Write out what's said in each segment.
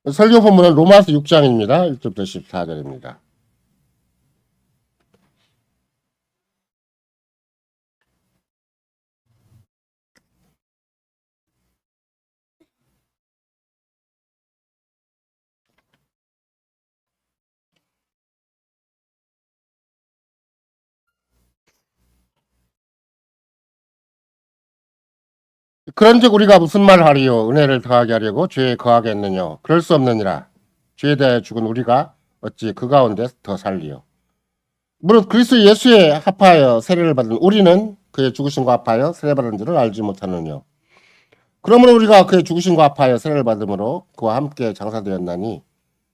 설교 본문은 로마서 6장입니다. 1절부터 14절입니다. 그런즉 우리가 무슨 말 하리요? 은혜를 더하게 하려고 죄에 거하겠느냐? 그럴 수 없느니라. 죄에 대하여 죽은 우리가 어찌 그 가운데 더 살리요? 무릇 그리스도 예수에 합하여 세례를 받은 우리는 그의 죽으심과 합하여 세례받은 줄을 알지 못하느냐? 그러므로 우리가 그의 죽으심과 합하여 세례를 받음으로 그와 함께 장사되었나니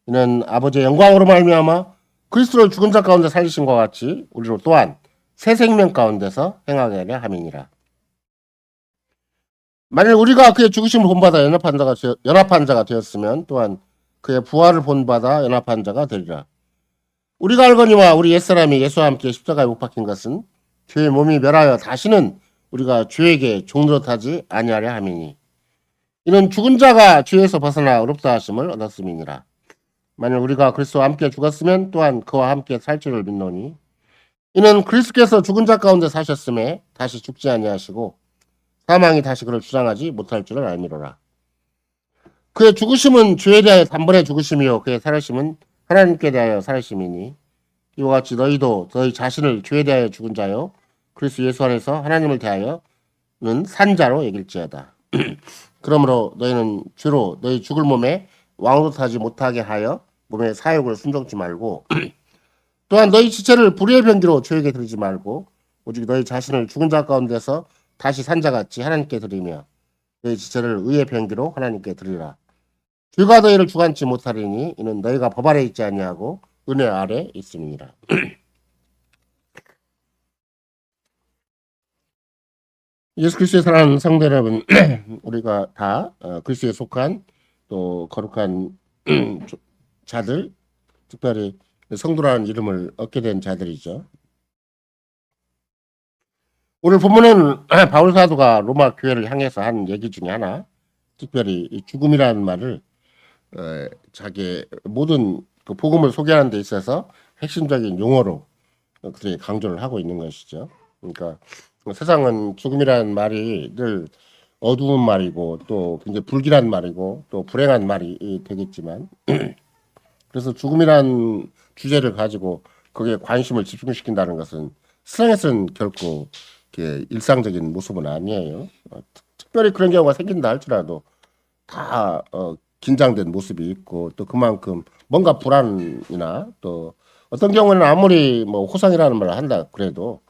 이는 아버지의 영광으로 말미암아 그리스도를 죽은 자 가운데 살리심과 같이 우리로 또한 새 생명 가운데서 행하게 하려 함이니라. 만일 우리가 그의 죽으심을 본받아 연합한 자가 되었으면 또한 그의 부활을 본받아 연합한 자가 되리라. 우리가 알거니와 우리 옛사람이 예수와 함께 십자가에 못 박힌 것은 죄의 몸이 멸하여 다시는 우리가 죄에게 종노릇하지 아니하려 함이니 이는 죽은 자가 죄에서 벗어나 의롭다 하심을 얻었음이니라. 만일 우리가 그리스도와 함께 죽었으면 또한 그와 함께 살 줄을 믿노니 이는 그리스도께서 죽은 자 가운데 사셨음에 다시 죽지 아니하시고 사망이 다시 그를 주장하지 못할 줄을 알미로라. 그의 죽으심은 죄에 대하여 단번에 죽으심이요 그의 살으심은 하나님께 대하여 살으심이니 이와 같이 너희도 너희 자신을 죄에 대하여 죽은 자요 그리스도 예수 안에서 하나님을 대하여는 산 자로 여길지어다. 그러므로 너희는 죄로 너희 죽을 몸에 왕노릇하지 못하게 하여 몸의 사욕을 순종치 말고 또한 너희 지체를 불의의 병기로 죄에게 드리지 말고 오직 너희 자신을 죽은 자 가운데서 다시 산 자같이 하나님께 드리며 너희 지체를 의의 병기로 하나님께 드리라. 죄가 너희를 주관치 못하리니 이는 너희가 법 아래 있지 아니하고 은혜 아래 있음이니라. 예수 그리스도의 사랑하는 성도 여러분, 우리가 다 그리스도에 속한 또 거룩한 자들, 특별히 성도라는 이름을 얻게 된 자들이죠. 오늘 본문은 바울 사도가 로마 교회를 향해서 한 얘기 중에 하나, 특별히 이 죽음이라는 말을 자기의 모든 그 복음을 소개하는 데 있어서 핵심적인 용어로 그들이 강조를 하고 있는 것이죠. 그러니까 세상은 죽음이라는 말이 늘 어두운 말이고 또 굉장히 불길한 말이고 또 불행한 말이 되겠지만 그래서 죽음이라는 주제를 가지고 거기에 관심을 집중시킨다는 것은 세상에서는 결코 일상적인 모습은 아니에요. 특별히 그런 경우가 생긴다 할지라도 다 긴장된 모습이 있고 또 그만큼 뭔가 불안이나 또 어떤 경우는 아무리 뭐 호상이라는 말을 한다 그래도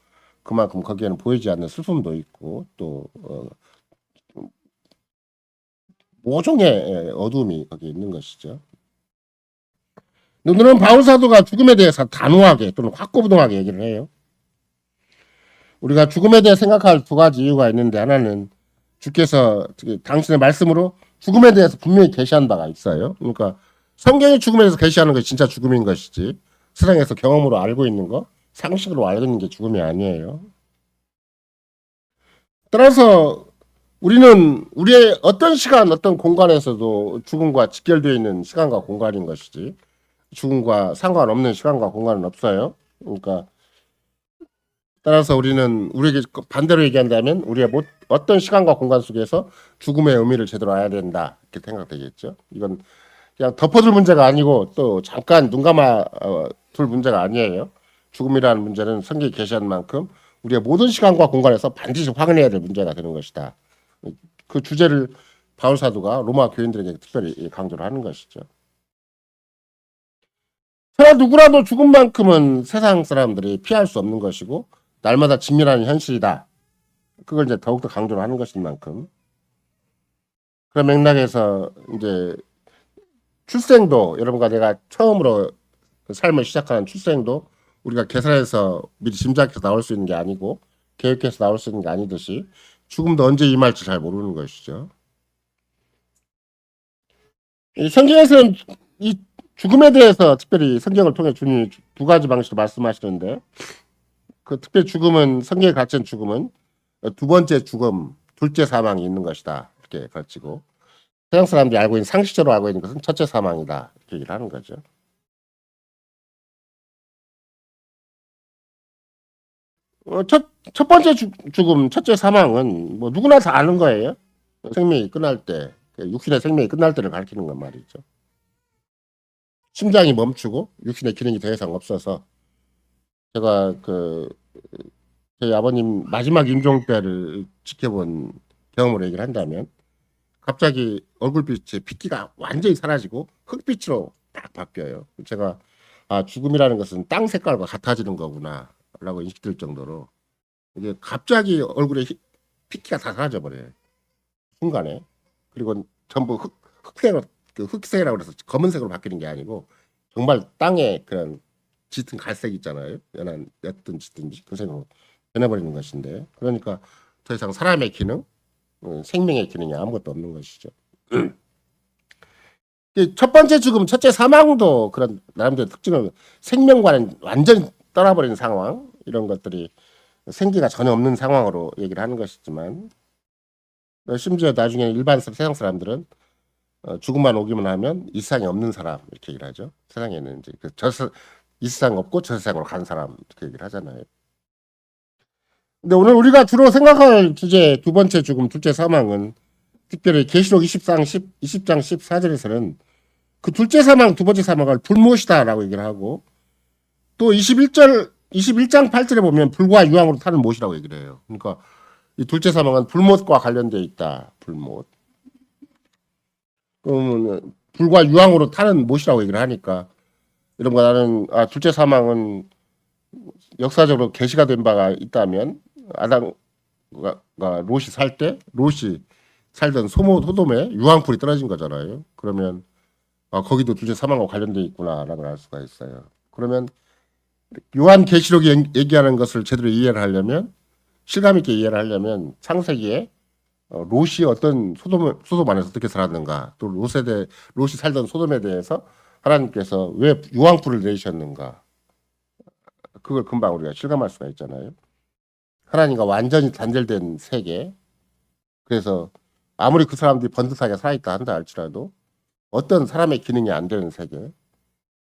그만큼 거기에는 보이지 않는 슬픔도 있고 또 모종의 어두움이 거기 있는 것이죠. 오늘은 바울 사도가 죽음에 대해서 단호하게 또는 확고부동하게 얘기를 해요. 우리가 죽음에 대해 생각할 두 가지 이유가 있는데 하나는 주께서 당신의 말씀으로 죽음에 대해서 분명히 계시한 바가 있어요. 그러니까 성경이 죽음에 대해서 계시하는 것이 진짜 죽음인 것이지 세상에서 경험으로 알고 있는 거, 상식으로 알고 있는 게 죽음이 아니에요. 따라서 우리는 우리의 어떤 시간, 어떤 공간에서도 죽음과 직결되어 있는 시간과 공간인 것이지 죽음과 상관없는 시간과 공간은 없어요. 그러니까 따라서 우리는 우리에게 반대로 얘기한다면 우리의 어떤 시간과 공간 속에서 죽음의 의미를 제대로 알아야 된다 이렇게 생각되겠죠. 이건 그냥 덮어둘 문제가 아니고 또 잠깐 눈 감아 둘 문제가 아니에요. 죽음이라는 문제는 성경이 계시한 만큼 우리의 모든 시간과 공간에서 반드시 확인해야 될 문제가 되는 것이다. 그 주제를 바울 사도가 로마 교인들에게 특별히 강조를 하는 것이죠. 그러나 누구라도 죽음만큼은 세상 사람들이 피할 수 없는 것이고 날마다 직면하는 현실이다. 그걸 이제 더욱더 강조를 하는 것인 만큼 그런 맥락에서 이제 출생도 여러분과 내가 처음으로 삶을 시작하는 출생도 우리가 계산해서 미리 짐작해서 나올 수 있는 게 아니고 계획해서 나올 수 있는 게 아니듯이 죽음도 언제 임할지 잘 모르는 것이죠. 이 성경에서는 이 죽음에 대해서 특별히 성경을 통해 주님이 두 가지 방식으로 말씀하시는데 그 특별히 죽음은 성경에 갇힌 죽음은 두 번째 죽음, 둘째 사망이 있는 것이다. 이렇게 가르치고 서양 사람들이 알고 있는 상식적으로 알고 있는 것은 첫째 사망이다 이렇게 얘기를 하는 거죠. 첫 번째 죽음, 첫째 사망은 뭐 누구나 다 아는 거예요. 생명이 끝날 때, 육신의 생명이 끝날 때를 가리키는 건 말이죠. 심장이 멈추고 육신의 기능이 더 이상 없어서 제가 저희 아버님 마지막 임종 때를 지켜본 경험으로 얘기를 한다면 갑자기 얼굴빛에 핏기가 완전히 사라지고 흑빛으로 딱 바뀌어요. 제가 죽음이라는 것은 땅 색깔과 같아지는 거구나 라고 인식될 정도로 이게 갑자기 얼굴에 핏기가 다 사라져 버려요. 순간에. 그리고 전부 흑색으로 흑색이라고 그래서 검은색으로 바뀌는 게 아니고 정말 땅에 그런 짙은 갈색 있잖아요. 연한 옅든 짙든지 그 색으로 변해버리는 것인데 그러니까 더 이상 사람의 기능, 생명의 기능이 아무것도 없는 것이죠. 첫 번째 죽음, 첫째 사망도 그런 나름대로 특징을 생명과는 완전히 떠나버리는 상황 이런 것들이 생기가 전혀 없는 상황으로 얘기를 하는 것이지만 심지어 나중에 일반 세상 사람들은 죽음만 오기만 하면 이상이 없는 사람 이렇게 얘기를 하죠. 세상에는 이제 이상 없고 저 세상으로 간 사람 이렇게 얘기를 하잖아요. 근데 오늘 우리가 주로 생각할 주제 두 번째 죽음, 둘째 사망은 특별히 계시록 20장 14절에서는 그 둘째 사망, 두 번째 사망을 불못이다라고 얘기를 하고 또 21장 8절에 보면 불과 유황으로 타는 못이라고 얘기를 해요. 그러니까 이 둘째 사망은 불못과 관련되어 있다. 불못. 그러면 불과 유황으로 타는 못이라고 얘기를 하니까 이런 거 나는 둘째 사망은 역사적으로 계시가 된 바가 있다면 아담과 롯이 살 때 롯이 살던 소돔에 유황불이 떨어진 거잖아요. 그러면 거기도 둘째 사망과 관련되어 있구나라고 알 수가 있어요. 그러면 요한 계시록이 얘기하는 것을 제대로 이해를 하려면 실감 있게 이해를 하려면 창세기에 롯이 어떤 소돔 안에서 어떻게 살았는가 또 롯이 살던 소돔에 대해서 하나님께서 왜 유황불을 내리셨는가 그걸 금방 우리가 실감할 수가 있잖아요. 하나님과 완전히 단절된 세계. 그래서 아무리 그 사람들이 번듯하게 살아있다 한다 할지라도 어떤 사람의 기능이 안 되는 세계.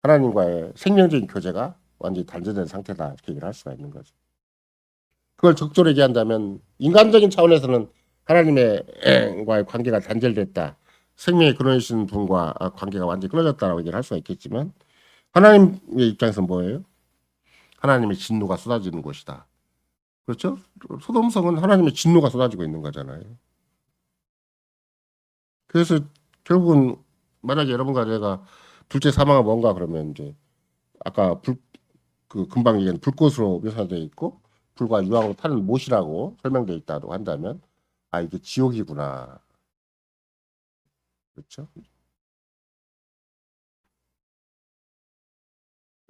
하나님과의 생명적인 교제가 완전히 단절된 상태다 이렇게 얘기를 할 수가 있는 거죠. 그걸 적절히 얘기한다면 인간적인 차원에서는 하나님과의 관계가 단절됐다. 생명의 근원이신 분과 관계가 완전히 끊어졌다라고 얘기를 할 수가 있겠지만 하나님의 입장에서는 뭐예요? 하나님의 진노가 쏟아지는 곳이다. 그렇죠? 소돔성은 하나님의 진노가 쏟아지고 있는 거잖아요. 그래서 결국은 만약에 여러분과 제가 둘째 사망은 뭔가 그러면 이제 아까 금방 얘기한 불꽃으로 묘사되어 있고 불과 유황으로 타는 못이라고 설명되어 있다고 한다면 이게 지옥이구나. 그렇죠?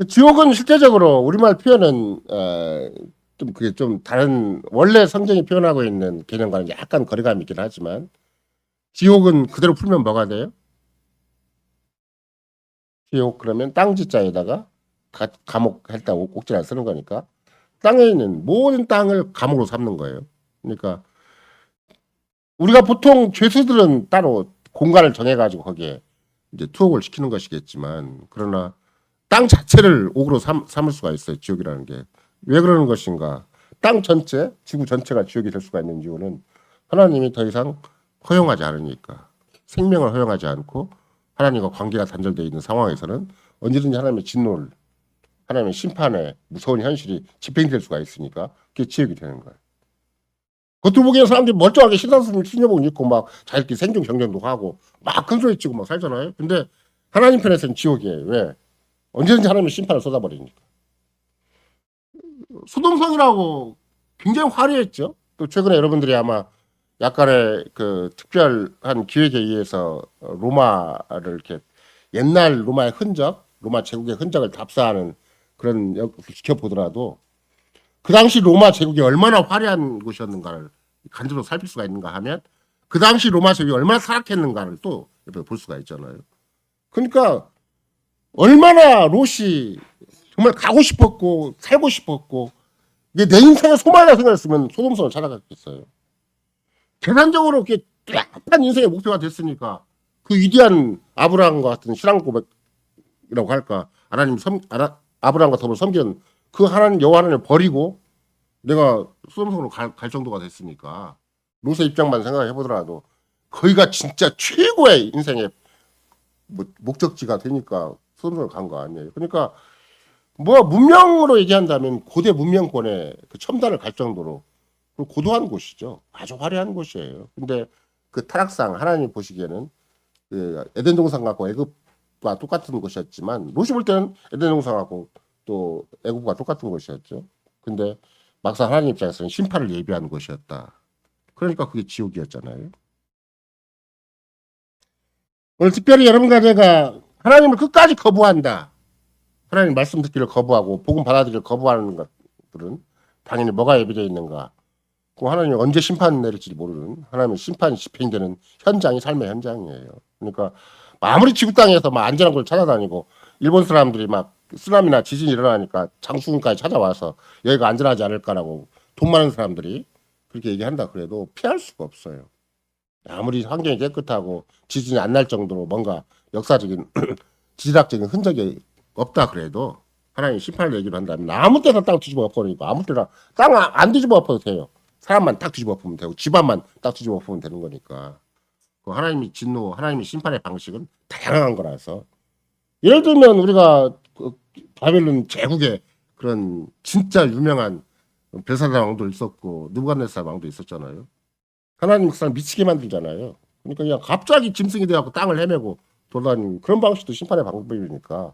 지옥은 실제적으로 우리말 표현은 좀 그게 좀 다른 원래 성경이 표현하고 있는 개념과는 약간 거리감이 있긴 하지만 지옥은 그대로 풀면 뭐가 돼요? 지옥 그러면 땅지자에다가 감옥 했다 옥지를 쓰는 거니까 땅에 있는 모든 땅을 감옥으로 삼는 거예요. 그러니까 우리가 보통 죄수들은 따로 공간을 정해가지고 거기에 이제 투옥을 시키는 것이겠지만 그러나 땅 자체를 옥으로 삼을 수가 있어요. 지옥이라는 게. 왜 그러는 것인가? 땅 전체, 지구 전체가 지옥이 될 수가 있는 이유는 하나님이 더 이상 허용하지 않으니까. 생명을 허용하지 않고 하나님과 관계가 단절되어 있는 상황에서는 언제든지 하나님의 진노를, 하나님의 심판의 무서운 현실이 집행될 수가 있으니까 그게 지옥이 되는 거예요. 겉으로 보기에는 사람들이 멀쩡하게 신여복 입고 막 자기끼리 생존 경쟁도 하고 막 큰 소리 치고 막 살잖아요. 근데 하나님 편에서는 지옥이에요. 왜? 언제든지 하나님의 심판을 쏟아버리니까. 소돔성이라고 굉장히 화려했죠. 또 최근에 여러분들이 아마 약간의 그 특별한 기획에 의해서 로마를 이렇게 옛날 로마의 흔적, 로마 제국의 흔적을 답사하는 그런 지켜보더라도 그 당시 로마 제국이 얼마나 화려한 곳이었는가를 간접적으로 살필 수가 있는가 하면 그 당시 로마 제국이 얼마나 타락했는가를 또 볼 수가 있잖아요. 그러니까 얼마나 롯이 정말 가고 싶었고 살고 싶었고 이게 내 인생의 소망이라고 생각했으면 소돔성을 찾아갔겠어요. 계산적으로 이렇게 뚜렷한 인생의 목표가 됐으니까 그 위대한 아브라함과 같은 신앙 고백이라고 할까? 아브라함과 더불어 섬기는 그 하나님 여호와 하나님을 버리고 내가 소돔성으로 갈 정도가 됐으니까 롯의 입장만 생각해 보더라도 거기가 진짜 최고의 인생의 뭐 목적지가 되니까 소돔성을 간 거 아니에요. 그러니까 뭐 문명으로 얘기한다면 고대 문명권의 그 첨단을 갈 정도로 고도한 곳이죠. 아주 화려한 곳이에요. 근데 그 타락상 하나님 보시기에는 그 에덴 동산하고 애굽과 똑같은 곳이었지만 롯이 볼 때는 에덴 동산하고 또 애굽과 똑같은 곳이었죠. 근데 막상 하나님 입장에서는 심판을 예비하는 곳이었다. 그러니까 그게 지옥이었잖아요. 오늘 특별히 여러분과 제가 하나님을 끝까지 거부한다. 하나님 말씀 듣기를 거부하고 복음 받아들이기를 거부하는 것들은 당연히 뭐가 예비되어 있는가. 그 하나님이 언제 심판 내릴지 모르는 하나님의 심판이 집행되는 현장이 삶의 현장이에요. 그러니까 아무리 지구 땅에서 막 안전한 걸 찾아다니고 일본 사람들이 막 쓰나미나 지진이 일어나니까 장수군까지 찾아와서 여기가 안전하지 않을까라고 돈 많은 사람들이 그렇게 얘기한다 그래도 피할 수가 없어요. 아무리 환경이 깨끗하고 지진이 안 날 정도로 뭔가 역사적인 지질학적인 흔적이 없다 그래도 하나님 심판을 얘기를 한다면 아무 때나 땅 뒤집어 엎어니까 아무 때나 땅 안 뒤집어 엎어도 돼요. 사람만 딱 뒤집어 엎으면 되고 집안만 딱 뒤집어 엎으면 되는 거니까 그 하나님이 진노, 하나님이 심판의 방식은 다양한 거라서 예를 들면 우리가 그 바벨론 제국의 그런 진짜 유명한 벨사살 왕도 있었고 느부갓네살 왕도 있었잖아요. 하나님 그 사람 미치게 만들잖아요. 그러니까 그냥 갑자기 짐승이 돼갖고 땅을 헤매고 돌아다니는 그런 방식도 심판의 방법이니까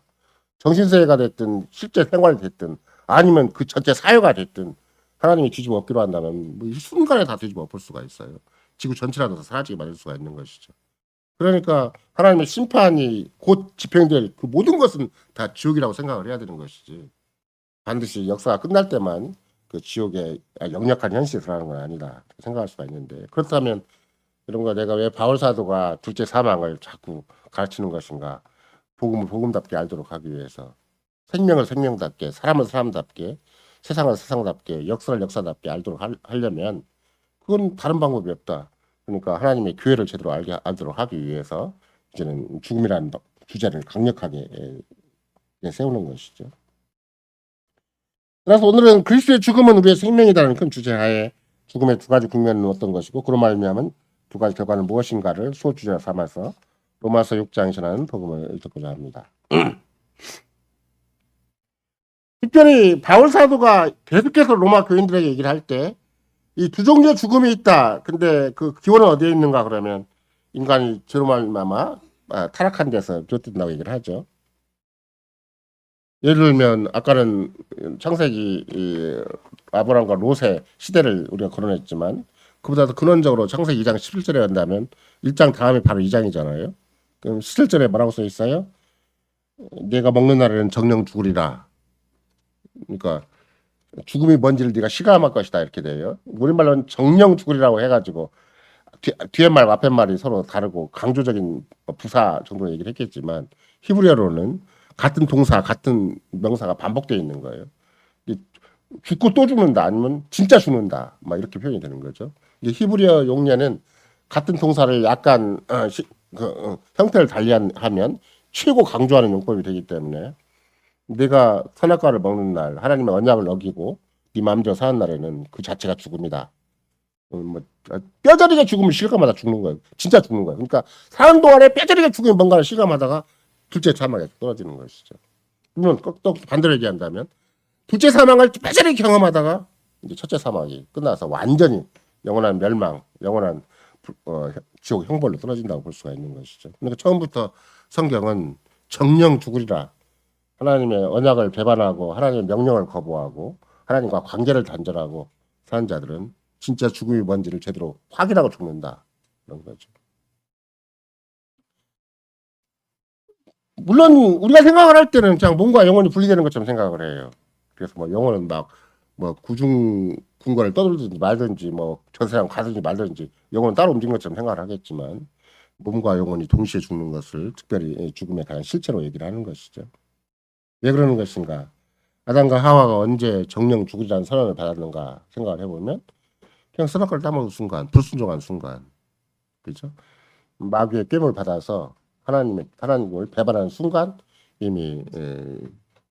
정신세계가 됐든 실제 생활이 됐든 아니면 그 전체 사회가 됐든 하나님이 뒤집어 엎기로 한다면 뭐 순간에 다 뒤집어 엎을 수가 있어요. 지구 전체라도 사라지게 만들 수가 있는 것이죠. 그러니까 하나님의 심판이 곧 집행될 그 모든 것은 다 지옥이라고 생각을 해야 되는 것이지. 반드시 역사가 끝날 때만 그 지옥의 역력한 현실이 드러나는 건 아니다 생각할 수가 있는데 그렇다면 이런 거 내가 왜 바울 사도가 둘째 사망을 자꾸 가르치는 것인가? 복음을 복음답게 알도록 하기 위해서 생명을 생명답게 사람을 사람답게 세상을 세상답게 역사를 역사답게 알도록 하려면 그건 다른 방법이 없다. 그러니까 하나님의 교회를 제대로 알도록 하기 위해서 이제는 죽음이라는 주제를 강력하게 세우는 것이죠. 그래서 오늘은 그리스도의 죽음은 우리의 생명이라는 큰 주제하에 죽음의 두 가지 국면은 어떤 것이고 그로 말미암은 두 가지 결과는 무엇인가를 소주제로 삼아서 로마서 6장에 전하는 복음을 읽고자 합니다. 특별히 바울 사도가 계속해서 로마 교인들에게 얘기를 할 때 이 두 종류의 죽음이 있다. 근데 그 기원은 어디에 있는가 그러면 인간이 죄로 말미암아 타락한 데서 비롯된다고 얘기를 하죠. 예를 들면 아까는 창세기 아브라함과 롯의 시대를 우리가 거론했지만 그보다도 근원적으로 창세기 2장 11절에 간다면 1장 다음에 바로 2장이잖아요. 그럼 17절에 뭐라고 써 있어요? 내가 먹는 날에는 정령 죽으리라. 그러니까 죽음이 뭔지를 네가 실감할 것이다 이렇게 돼요. 우리말로는 정령 죽으리라고 해가지고 뒤에 말과 앞에 말이 서로 다르고 강조적인 부사 정도 얘기를 했겠지만 히브리어로는 같은 동사 같은 명사가 반복되어 있는 거예요. 죽고 또 죽는다 아니면 진짜 죽는다 막 이렇게 표현이 되는 거죠. 이게 히브리어 용례는 같은 동사를 약간 형태를 달리하면 최고 강조하는 용법이 되기 때문에 내가 선악과를 먹는 날 하나님의 언약을 어기고 네 마음대로 사는 날에는 그 자체가 죽음이다. 뭐 뼈저리게 죽으면 실감하다 죽는 거예요. 진짜 죽는 거예요. 그러니까 사는 동안에 뼈저리게 죽으면 뭔가를 실감하다가 둘째 사망에 떨어지는 것이죠. 물론 또 반대로 얘기한다면 둘째 사망을 뼈저리게 경험하다가 이제 첫째 사망이 끝나서 완전히 영원한 멸망, 영원한 지옥 형벌로 떨어진다고 볼 수가 있는 것이죠. 그러니까 처음부터 성경은 정령 죽으리라. 하나님의 언약을 배반하고 하나님의 명령을 거부하고 하나님과 관계를 단절하고 사는 자들은 진짜 죽음이 뭔지를 제대로 확인하고 죽는다. 그런 거죠. 물론 우리가 생각을 할 때는 그냥 몸과 영혼이 분리되는 것처럼 생각을 해요. 그래서 뭐 영혼은 막 뭐 구중 궁궐을 떠들든지 말든지 뭐 전세상 가든지 말든지 영혼은 따로 움직이는 것처럼 생각을 하겠지만 몸과 영혼이 동시에 죽는 것을 특별히 죽음에 관한 실체로 얘기를 하는 것이죠. 왜 그러는 것인가? 아담과 하와가 언제 정령 죽으리라는 선언을 받았는가 생각을 해보면 그냥 선악과를 따먹은 순간, 불순종한 순간, 그렇죠? 마귀의 꾀을 받아서 하나님을 배반하는 순간 이미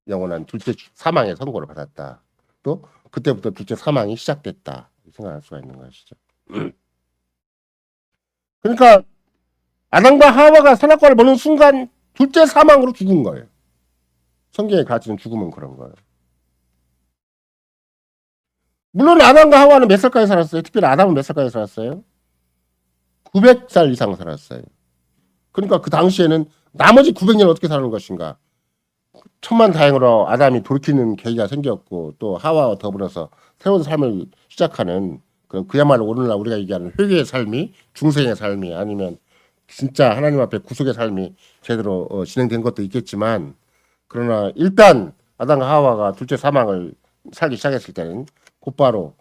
영원한 둘째 사망의 선고를 받았다. 또 그때부터 둘째 사망이 시작됐다 생각할 수가 있는 것이죠. 그러니까 아담과 하와가 선악과를 먹는 순간 둘째 사망으로 죽은 거예요. 성경에 가르치는 죽음은 그런 거예요. 물론 아담과 하와는 몇 살까지 살았어요? 특별히 아담은 몇 살까지 살았어요? 900살 이상 살았어요. 그러니까 그 당시에는 나머지 900년 어떻게 사는 것인가? 천만다행으로 아담이 돌이키는 계기가 생겼고 또 하와와 더불어서 새로운 삶을 시작하는 그야말로 오늘날 우리가 얘기하는 회개의 삶이 중생의 삶이 아니면 진짜 하나님 앞에 구속의 삶이 제대로 진행된 것도 있겠지만 그러나 일단 아담과 하와가 둘째 사망을 살기 시작했을 때는 곧바로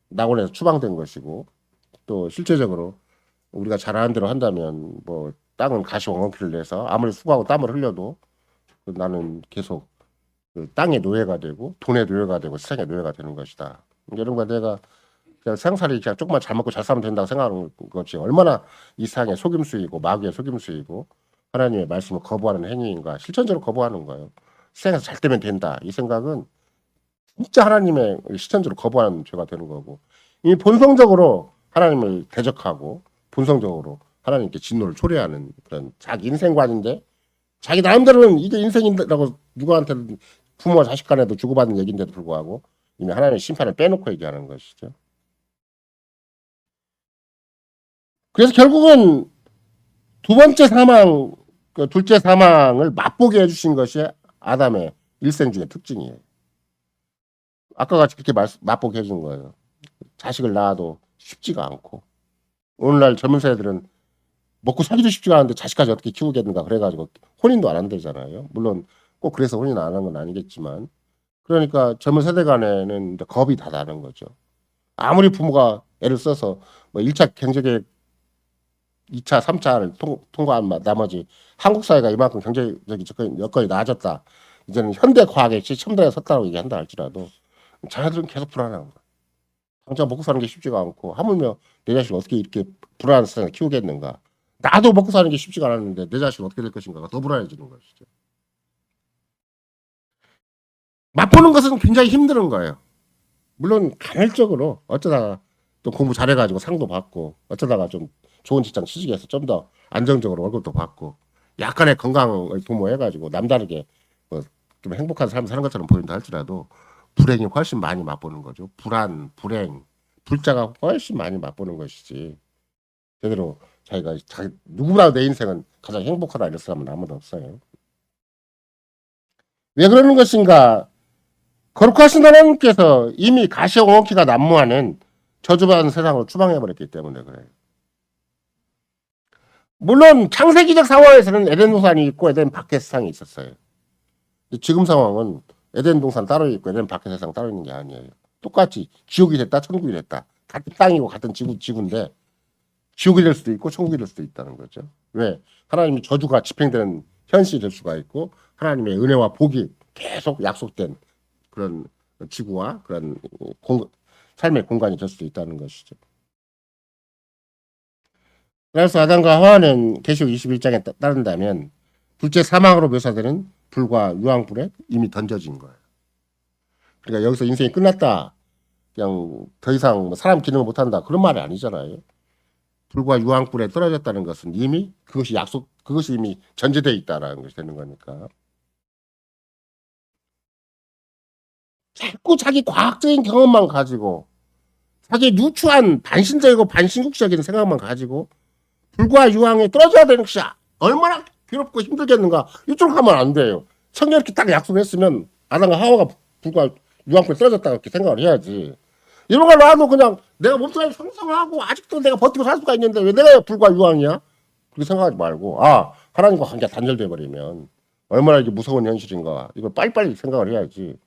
낙원에서 추방된 것이고 또 실제적으로 우리가 잘 아는 대로 한다면 뭐 땅은 가시원원키를 내서 아무리 수고하고 땀을 흘려도 나는 계속 땅의 노예가 되고 돈의 노예가 되고 세상의 노예가 되는 것이다. 여러분과 내가 그냥 생사를 그냥 조금만 잘 먹고 잘 살면 된다고 생각하는 것이 얼마나 이 세상의 속임수이고 마귀의 속임수이고 하나님의 말씀을 거부하는 행위인가 실천적으로 거부하는 거예요. 세상에서 잘 되면 된다. 이 생각은 진짜 하나님의 실천적으로 거부하는 죄가 되는 거고 이 본성적으로 하나님을 대적하고 본성적으로 하나님께 진노를 초래하는 그런 자기 인생관인데 자기 나름대로는 이게 인생이라고 누구한테는 부모와 자식 간에도 주고받는 얘기인데도 불구하고 이미 하나님의 심판을 빼놓고 얘기하는 것이죠. 그래서 결국은 두 번째 사망, 둘째 사망을 맛보게 해주신 것이 아담의 일생 중의 특징이에요. 아까 같이 그렇게 맛보게 해준 거예요. 자식을 낳아도 쉽지가 않고 오늘날 젊은 세대들은 먹고 살기도 쉽지가 않은데 자식까지 어떻게 키우겠는가 그래가지고 혼인도 안 한대잖아요. 물론 꼭 그래서 혼인 안 하는 건 아니겠지만 그러니까 젊은 세대 간에는 이제 겁이 다 나는 거죠. 아무리 부모가 애를 써서 뭐 1차 경제계획 2차, 3차를 통과한 나머지 한국 사회가 이만큼 경제적인 여건이 나아졌다. 이제는 현대 과학의 첨단에 섰다고 얘기한다 할지라도 자녀들은 계속 불안한 거야. 당장 먹고 사는 게 쉽지가 않고 하물며 내 자식을 어떻게 이렇게 불안한 세상에 키우겠는가. 나도 먹고 사는 게 쉽지가 않았는데 내 자식은 어떻게 될 것인가가 더 불안해지는 것이죠. 맛보는 것은 굉장히 힘든 거예요. 물론 간헐적으로 어쩌다가 또 공부 잘해가지고 상도 받고 어쩌다가 좀 좋은 직장 취직해서 좀 더 안정적으로 월급도 받고 약간의 건강을 도모해가지고 남다르게 좀 행복한 삶을 사는 것처럼 보인다 할지라도 불행이 훨씬 많이 맛보는 거죠. 불안, 불행, 불자가 훨씬 많이 맛보는 것이지. 제대로 누구나 내 인생은 가장 행복하다 이럴 사람은 아무도 없어요. 왜 그러는 것인가? 거룩하신 하나님께서 이미 가시와 원키가 난무하는 저주받은 세상으로 추방해버렸기 때문에 그래요. 물론 창세기적 상황에서는 에덴 동산이 있고 에덴 밖의 세상이 있었어요. 지금 상황은 에덴 동산 따로 있고 에덴 밖의 세상 따로 있는 게 아니에요. 똑같이 지옥이 됐다 천국이 됐다. 같은 땅이고 같은 지구인데 지옥이 될 수도 있고 천국이 될 수도 있다는 거죠. 왜? 하나님이 저주가 집행되는 현실이 될 수가 있고 하나님의 은혜와 복이 계속 약속된 그런 지구와 그런 삶의 공간이 될 수도 있다는 것이죠. 그래서 아담과 하와는 계시록 21장에 따른다면 둘째 사망으로 묘사되는 불과 유황불에 이미 던져진 거예요. 그러니까 여기서 인생이 끝났다. 그냥 더 이상 사람 기능을 못한다. 그런 말이 아니잖아요. 불과 유황불에 떨어졌다는 것은 이미 그것이 이미 전제되어 있다라는 것이 되는 거니까. 자꾸 자기 과학적인 경험만 가지고 자기 누추한 반신적이고 반신국적인 생각만 가지고 불과 유황에 떨어져야 되는 것이 얼마나 괴롭고 힘들겠는가. 이쪽으로 가면 안 돼요. 성경이 이렇게 딱 약속했으면 아담과 하와가 불과 유황불에 떨어졌다고 이렇게 생각을 해야지. 이런 걸 놔도 그냥 내가 몸뚱아리 성성하고 아직도 내가 버티고 살 수가 있는데 왜 내가 불과 유황이야? 그렇게 생각하지 말고 하나님과 관계가 단절돼 버리면 얼마나 이게 무서운 현실인가. 이걸 빨리빨리 생각을 해야지.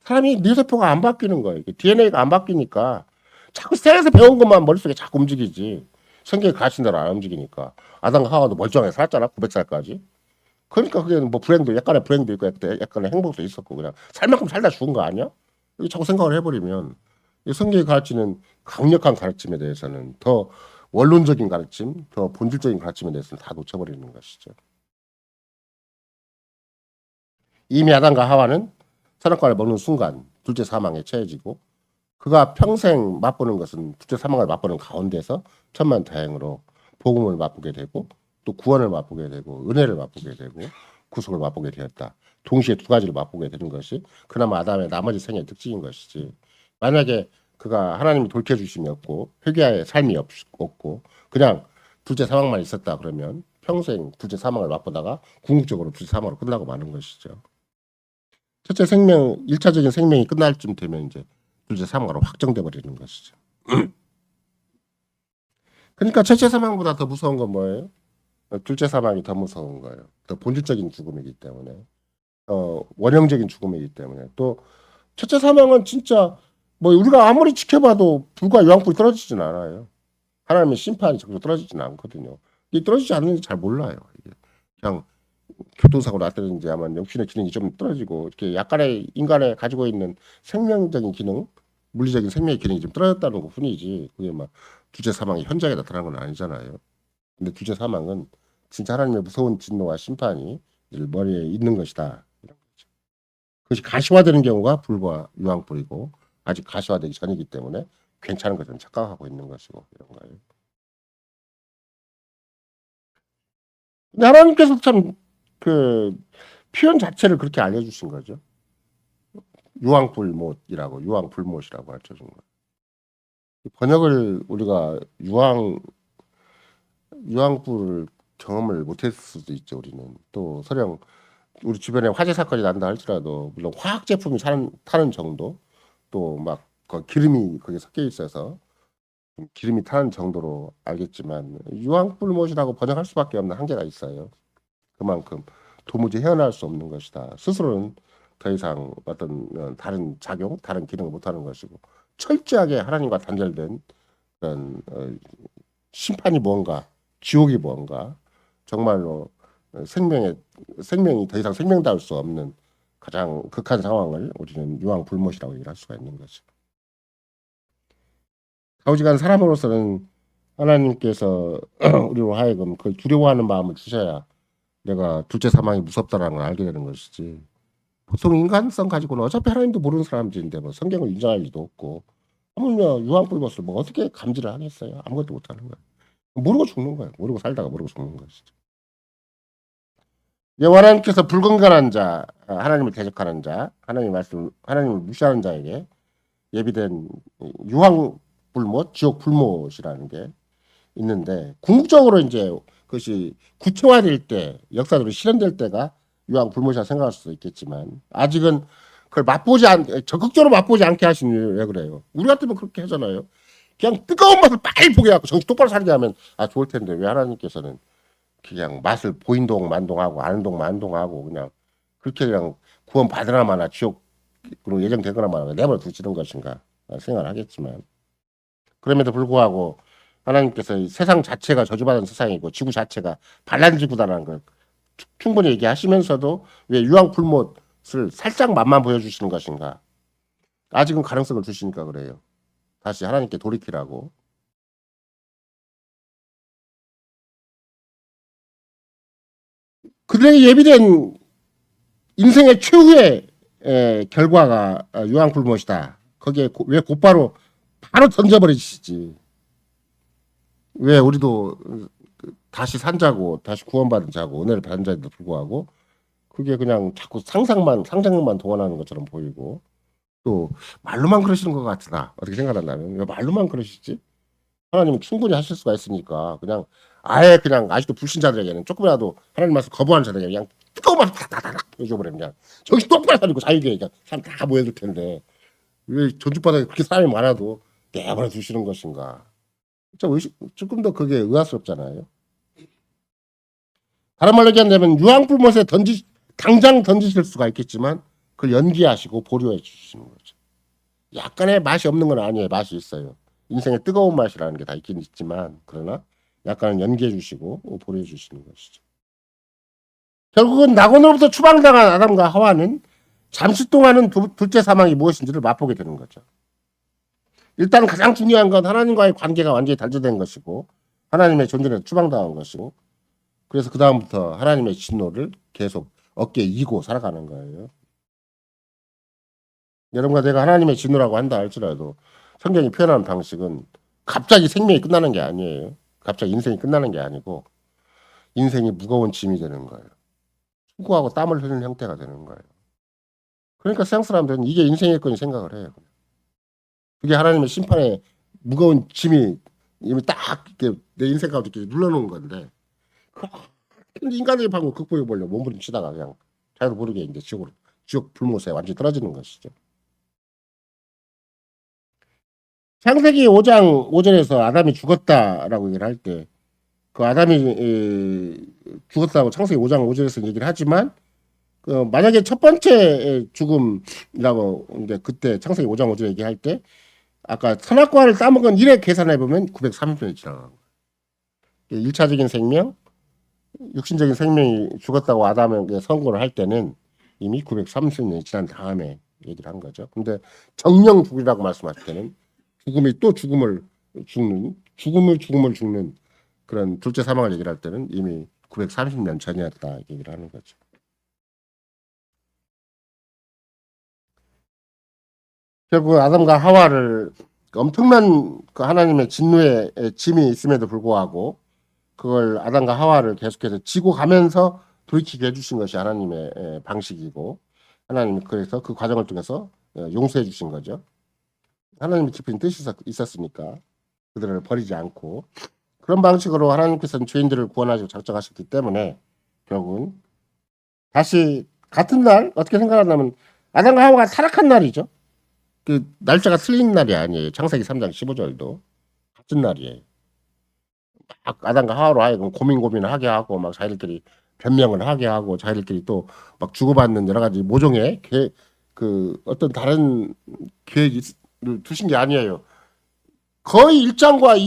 사람이 뇌세포가 안 바뀌는 거예요. DNA가 안 바뀌니까 자꾸 세에서 배운 것만 머릿속에 자꾸 움직이지. 성경에 가르친 대로 안 움직이니까. 아담과 하와도 멀쩡하게 살았잖아. 900살까지. 그러니까 그게 뭐 약간의 불행도 있고 약간의 행복도 있었고 그냥 살 만큼 살다 죽은 거 아니야? 이렇게 자꾸 생각을 해버리면 성경이 가르치는 강력한 가르침에 대해서는 더 원론적인 가르침, 더 본질적인 가르침에 대해서는 다 놓쳐버리는 것이죠. 이미 아담과 하와는 선악과를 먹는 순간 둘째 사망에 처해지고 그가 평생 맛보는 것은 둘째 사망을 맛보는 가운데서 천만다행으로 복음을 맛보게 되고 또 구원을 맛보게 되고 은혜를 맛보게 되고 구속을 맛보게 되었다. 동시에 두 가지를 맛보게 되는 것이 그나마 아담의 나머지 생애의 특징인 것이지. 만약에 그가 하나님이 돌켜주심이 없고 회개의 삶이 없고 그냥 둘째 사망만 있었다 그러면 평생 둘째 사망을 맛보다가 궁극적으로 둘째 사망으로 끝나고 마는 것이죠. 첫째 생명, 1차적인 생명이 끝날 쯤 되면 이제 둘째 사망으로 확정돼 버리는 것이죠. 그러니까 첫째 사망보다 더 무서운 건 뭐예요? 둘째 사망이 더 무서운 거예요. 더 본질적인 죽음이기 때문에, 원형적인 죽음이기 때문에. 또 첫째 사망은 진짜 뭐 우리가 아무리 지켜봐도 불과 유황불이 떨어지진 않아요. 하나님의 심판이 적으로 떨어지진 않거든요. 이 떨어지지 않는지 잘 몰라요. 이게 그냥 교통사고로 났다든지 아마 영신의 기능이 좀 떨어지고 이렇게 약간의 인간의 가지고 있는 생명적인 기능, 물리적인 생명의 기능이 좀 떨어졌다는 것 뿐이지 그게 막 둘째 사망이 현장에 나타나는 건 아니잖아요. 근데 둘째 사망은 진짜 하나님의 무서운 진노와 심판이 머리에 있는 것이다. 이런 거죠. 그것이 가시화되는 경우가 불과 유황불이고 아직 가시화되기 전이기 때문에 괜찮은 것처럼 착각하고 있는 것이고 이런 거예요. 근데 하나님께서 참 그 표현 자체를 그렇게 알려주신 거죠. 유황불못이라고 유황불못이라고 가르쳐준 거예요. 번역을 우리가 유황불을 경험을 못했을 수도 있죠. 우리는 또 설령 우리 주변에 화재 사건이 난다 할지라도 물론 화학 제품이 타는 정도 또 막 기름이 거기에 섞여 있어서 기름이 타는 정도로 알겠지만 유황불못이라고 번역할 수밖에 없는 한계가 있어요. 그만큼 도무지 헤어날 수 없는 것이다. 스스로는 더 이상 어떤 다른 작용, 다른 기능을 못하는 것이고 철저하게 하나님과 단절된 그런 심판이 뭔가, 지옥이 뭔가, 정말로 생명이 더 이상 생명다울 수 없는 가장 극한 상황을 우리는 유황불못이라고 얘기할 수가 있는 거죠. 가오지간 사람으로서는 하나님께서 우리로 하여금 그걸 두려워하는 마음을 주셔야 내가 둘째 사망이 무섭다라는 걸 알게 되는 것이지. 보통 인간성 가지고는 어차피 하나님도 모르는 사람들인데 뭐 성경을 인정할 리도 없고 하물며 유황불못을 뭐 어떻게 감지를 하겠어요? 아무것도 못하는 거예요. 모르고 죽는 거예요. 모르고 살다가 모르고 죽는 것이죠. 하나님께서 불건강한 자, 하나님을 대적하는 자, 하나님을 무시하는 자에게 예비된 유황불못, 지옥불못이라는 게 있는데 궁극적으로 이제 그것이 구체화될 때, 역사적으로 실현될 때가 유황불못이라 생각할 수도 있겠지만 아직은 그걸 적극적으로 맛보지 않게 하신 이유 왜 그래요? 우리 같으면 그렇게 하잖아요. 그냥 뜨거운 맛을 빨리 보게 하고 정신 똑바로 살게 하면 좋을 텐데 왜 하나님께서는 그냥 맛을 보인동 만동하고 아는동 만동하고 그냥 그렇게 그냥 구원 받으나 마나 지옥으로 예정되거나 마나 내버려 두시는 것인가 생각을 하겠지만 그럼에도 불구하고 하나님께서 세상 자체가 저주받은 세상이고 지구 자체가 반란 지구다라는 걸 충분히 얘기하시면서도 왜 유황불못을 살짝 맛만 보여주시는 것인가? 아직은 가능성을 주시니까 그래요. 다시 하나님께 돌이키라고. 그들에게 예비된 인생의 최후의 결과가 유황불못이다. 거기에 왜 곧바로 바로 던져버리시지. 왜 우리도 다시 산자고 다시 구원받은 자고 은혜를 받은 자에도 불구하고 그게 그냥 자꾸 상상력만 동원하는 것처럼 보이고 또 말로만 그러시는 것 같으나 어떻게 생각한다면 왜 말로만 그러시지? 하나님은 충분히 하실 수가 있으니까 그냥 아예 그냥 아직도 불신자들에게는 조금이라도 하나님 말씀 거부하는 자들에게 그냥 뜨거운 말씀 탁탁탁 보여줘버리면 그냥 정신 똑바로 차리고 자유게 그냥 사람 다 모여들 텐데 왜 전주바닥에 그렇게 사람이 많아도 내버려 두시는 것인가? 조금 더 그게 의아스럽잖아요. 다른 말로 얘기한다면 유황불못에 당장 던지실 수가 있겠지만 그걸 연기하시고 보류해 주시는 거죠. 약간의 맛이 없는 건 아니에요. 맛이 있어요. 인생의 뜨거운 맛이라는 게 다 있긴 있지만 그러나 약간은 연기해 주시고 보류해 주시는 것이죠. 결국은 낙원으로부터 추방당한 아담과 하와는 잠시 동안은 둘째 사망이 무엇인지를 맛보게 되는 거죠. 일단 가장 중요한 건 하나님과의 관계가 완전히 단절된 것이고 하나님의 존재에 추방당한 것이고 그래서 그 다음부터 하나님의 진노를 계속 어깨에 이고 살아가는 거예요. 여러분과 내가 하나님의 진노라고 한다 할지라도 성경이 표현하는 방식은 갑자기 생명이 끝나는 게 아니에요. 갑자기 인생이 끝나는 게 아니고 인생이 무거운 짐이 되는 거예요. 수고하고 땀을 흘리는 형태가 되는 거예요. 그러니까 세상 사람들은 이게 인생이겠거니 생각을 해요. 그게 하나님의 심판에 무거운 짐이 이미 딱 이렇게 내 인생 가운데 이렇게 눌러놓은 건데 근데 인간적인 방법 극복해 보려고 몸부림치다가 그냥 자기도 모르게 이제 지옥 불못에 완전히 떨어지는 것이죠. 창세기 5장 5절에서 아담이 죽었다라고 얘기를 할 때 그 아담이 죽었다고 창세기 5장 5절에서 얘기를 하지만 그 만약에 첫 번째 죽음이라고 이제 그때 창세기 5장 5절 얘기할 때 아까 선악과를 따먹은 일에 계산해 보면 930년이 지나간 거예요. 1차적인 생명, 육신적인 생명이 죽었다고 아담에게 선고를 할 때는 이미 930년이 지난 다음에 얘기를 한 거죠. 근데 정령 죽이라고 말씀하실 때는 죽음이 또 죽음을 죽는 그런 둘째 사망을 얘기를 할 때는 이미 930년 전이었다 얘기를 하는 거죠. 결국 아담과 하와를 엄청난 그 하나님의 진노의 짐이 있음에도 불구하고 그걸 아담과 하와를 계속해서 지고 가면서 돌이키게 해주신 것이 하나님의 방식이고 하나님이 그래서 그 과정을 통해서 용서해 주신 거죠. 하나님의 깊은 뜻이 있었으니까 그들을 버리지 않고 그런 방식으로 하나님께서는 죄인들을 구원하시고 작정하셨기 때문에 결국은 다시 같은 날 어떻게 생각하냐면 아담과 하와가 타락한 날이죠. 그 날짜가 틀린 날이 아니에요. 창세기 3장 15절도 같은 날이에요. 막 아담과 하와로 하여금 고민을 하게 하고 막 자기들끼리 변명을 하게 하고 자기들끼리 또 막 주고받는 여러 가지 모종의 그 어떤 다른 계획을 두신 게 아니에요. 거의 1장과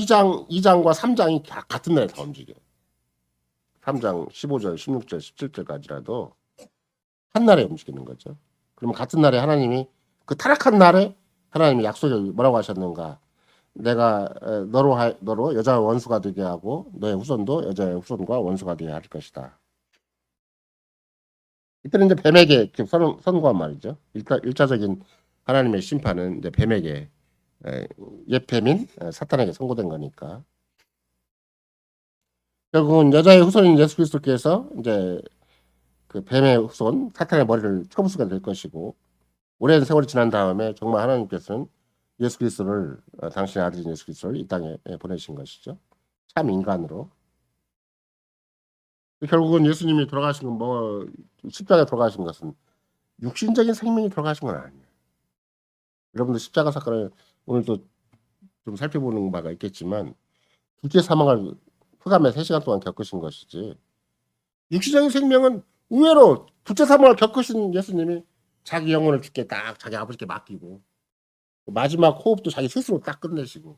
2장과 3장이 같은 날에 다 움직여요. 3장 15절, 16절, 17절까지라도 한 날에 움직이는 거죠. 그러면 같은 날에 하나님이 그 타락한 날에 하나님이 약속을 뭐라고 하셨는가? 내가 너로 여자와 원수가 되게 하고 너의 후손도 여자의 후손과 원수가 되게 할 것이다. 이때는 이제 뱀에게 선고한 말이죠. 일차적인 하나님의 심판은 이제 뱀에게 옛뱀인 사탄에게 선고된 거니까. 결국은 여자의 후손인 예수 그리스도께서 이제 그 뱀의 후손 사탄의 머리를 쳐부수게 될 것이고 오랜 세월이 지난 다음에 정말 하나님께서는 예수 그리스도를 당신의 아들인 예수 그리스도를 이 땅에 보내신 것이죠. 참 인간으로. 결국은 예수님이 돌아가신 건 뭐 십자가에 돌아가신 것은 육신적인 생명이 돌아가신 건 아니에요. 여러분들 십자가 사건을 오늘도 좀 살펴보는 바가 있겠지만 둘째 사망을 흑암에 3시간 동안 겪으신 것이지 육신적인 생명은 의외로 둘째 사망을 겪으신 예수님이 자기 영혼을 죽게 딱 자기 아버지께 맡기고 마지막 호흡도 자기 스스로 딱 끝내시고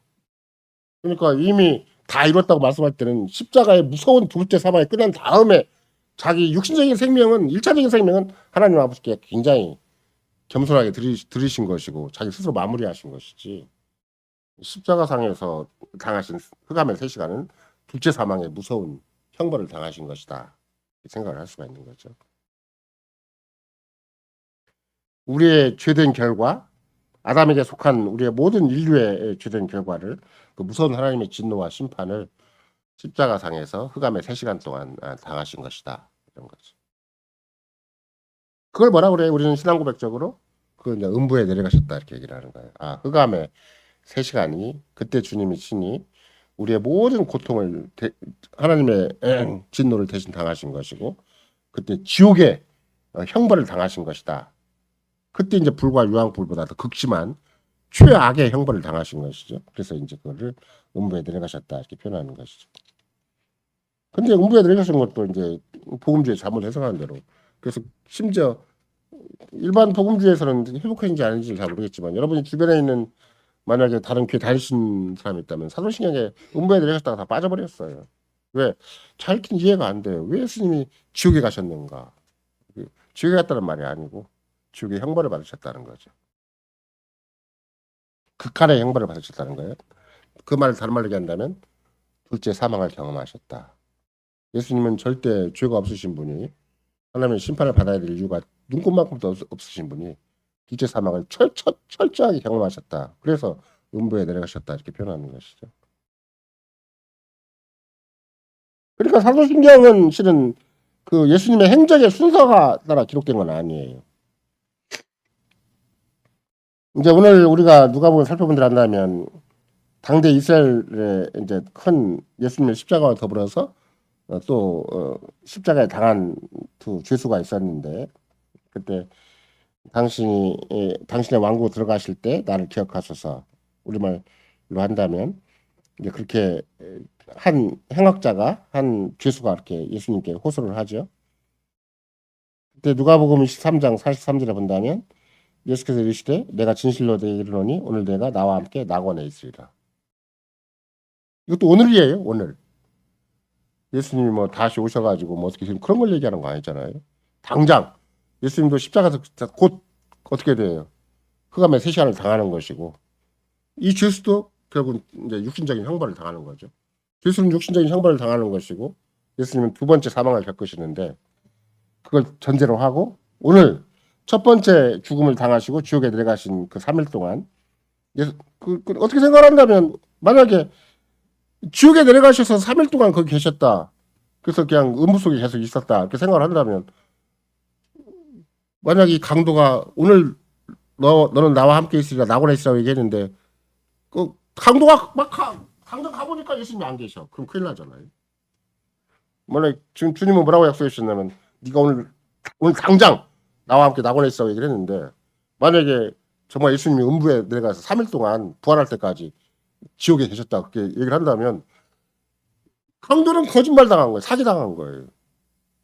그러니까 이미 다 이뤘다고 말씀할 때는 십자가의 무서운 둘째 사망이 끝난 다음에 자기 육신적인 생명은 1차적인 생명은 하나님 아버지께 굉장히 겸손하게 들으신 것이고 자기 스스로 마무리하신 것이지 십자가상에서 당하신 흑암의 3시간은 둘째 사망의 무서운 형벌을 당하신 것이다 생각을 할 수가 있는 거죠. 우리의 죄된 결과 아담에게 속한 우리의 모든 인류의 죄된 결과를 그 무서운 하나님의 진노와 심판을 십자가상에서 흑암의 3시간 동안 당하신 것이다. 이런 거죠. 그걸 뭐라 그래요? 우리는 신앙 고백적으로 그 이제 음부에 내려가셨다 이렇게 얘기를 하는 거예요. 흑암의 3시간이 그때 주님이 친히 우리의 모든 고통을 하나님의 진노를 대신 당하신 것이고 그때 지옥의 형벌을 당하신 것이다. 그때 이제 불과 유황불보다 더 극심한 최악의 형벌을 당하신 것이죠. 그래서 이제 그거를 음부에 내려가셨다 이렇게 표현하는 것이죠. 근데 음부에 내려가신 것도 이제 복음주의 잘못 해석하는 대로 그래서 심지어 일반 복음주의에서는 회복했는지 아닌지를 잘 모르겠지만 여러분이 주변에 있는 만약에 다른 교회 다니신 사람이 있다면 사도신경에 음부에 내려갔다가 다 빠져버렸어요. 왜? 잘 이해가 안 돼요. 왜 예수님이 지옥에 가셨는가? 지옥에 갔다는 말이 아니고 지옥의 형벌을 받으셨다는 거죠. 극한의 형벌을 받으셨다는 거예요. 그 말을 다른 말로 얘기한다면 둘째 사망을 경험하셨다. 예수님은 절대 죄가 없으신 분이 하나님의 심판을 받아야 될 이유가 눈꼽만큼도 없으신 분이 둘째 사망을 철저하게 경험하셨다. 그래서 음부에 내려가셨다 이렇게 표현하는 것이죠. 그러니까 사도신경은 실은 그 예수님의 행적의 순서가 따라 기록된 건 아니에요. 이제 오늘 우리가 누가복음 살펴본들 한다면 당대 이스라엘의 이제 큰 예수님의 십자가와 더불어서 또 십자가에 당한 두 죄수가 있었는데 그때 당신의 왕국 들어가실 때 나를 기억하소서 우리말로 한다면 이제 그렇게 한 행악자가 한 죄수가 이렇게 예수님께 호소를 하죠. 그때 누가복음 23장 43절에 본다면 예수께서 이르시되 내가 진실로 너희에게 이르노니 오늘 내가 나와 함께 낙원에 있으리라. 이것도 오늘이에요. 오늘. 예수님이 뭐 다시 오셔가지고 뭐 어떻게 지금 그런 걸 얘기하는 거 아니잖아요. 당장 예수님도 십자가에서 곧 어떻게 돼요? 흑암의 3시간을 당하는 것이고 이 죄수도 결국 이제 육신적인 형벌을 당하는 거죠. 죄수는 육신적인 형벌을 당하는 것이고 예수님은 두 번째 사망을 겪으시는데 그걸 전제로 하고 오늘 첫 번째 죽음을 당하시고 지옥에 내려가신 그 3일 동안 어떻게 생각한다면 만약에 지옥에 내려가셔서 3일 동안 거기 계셨다. 그래서 그냥 음부 속에 계속 있었다. 이렇게 생각을 한다면 만약 이 강도가 오늘 너는 나와 함께 있으리라 낙원에 있으라고 얘기했는데 그 강도가 당장 가보니까 예수님이 안 계셔. 그럼 큰일 나잖아요. 만약 지금 주님은 뭐라고 약속해 주셨냐면 네가 오늘 당장 나와 함께 낙원에 있으라고 얘기를 했는데 만약에 정말 예수님이 음부에 내려가서 3일 동안 부활할 때까지 지옥에 계셨다 그렇게 얘기를 한다면 강도는 거짓말 당한 거예요. 사기 당한 거예요.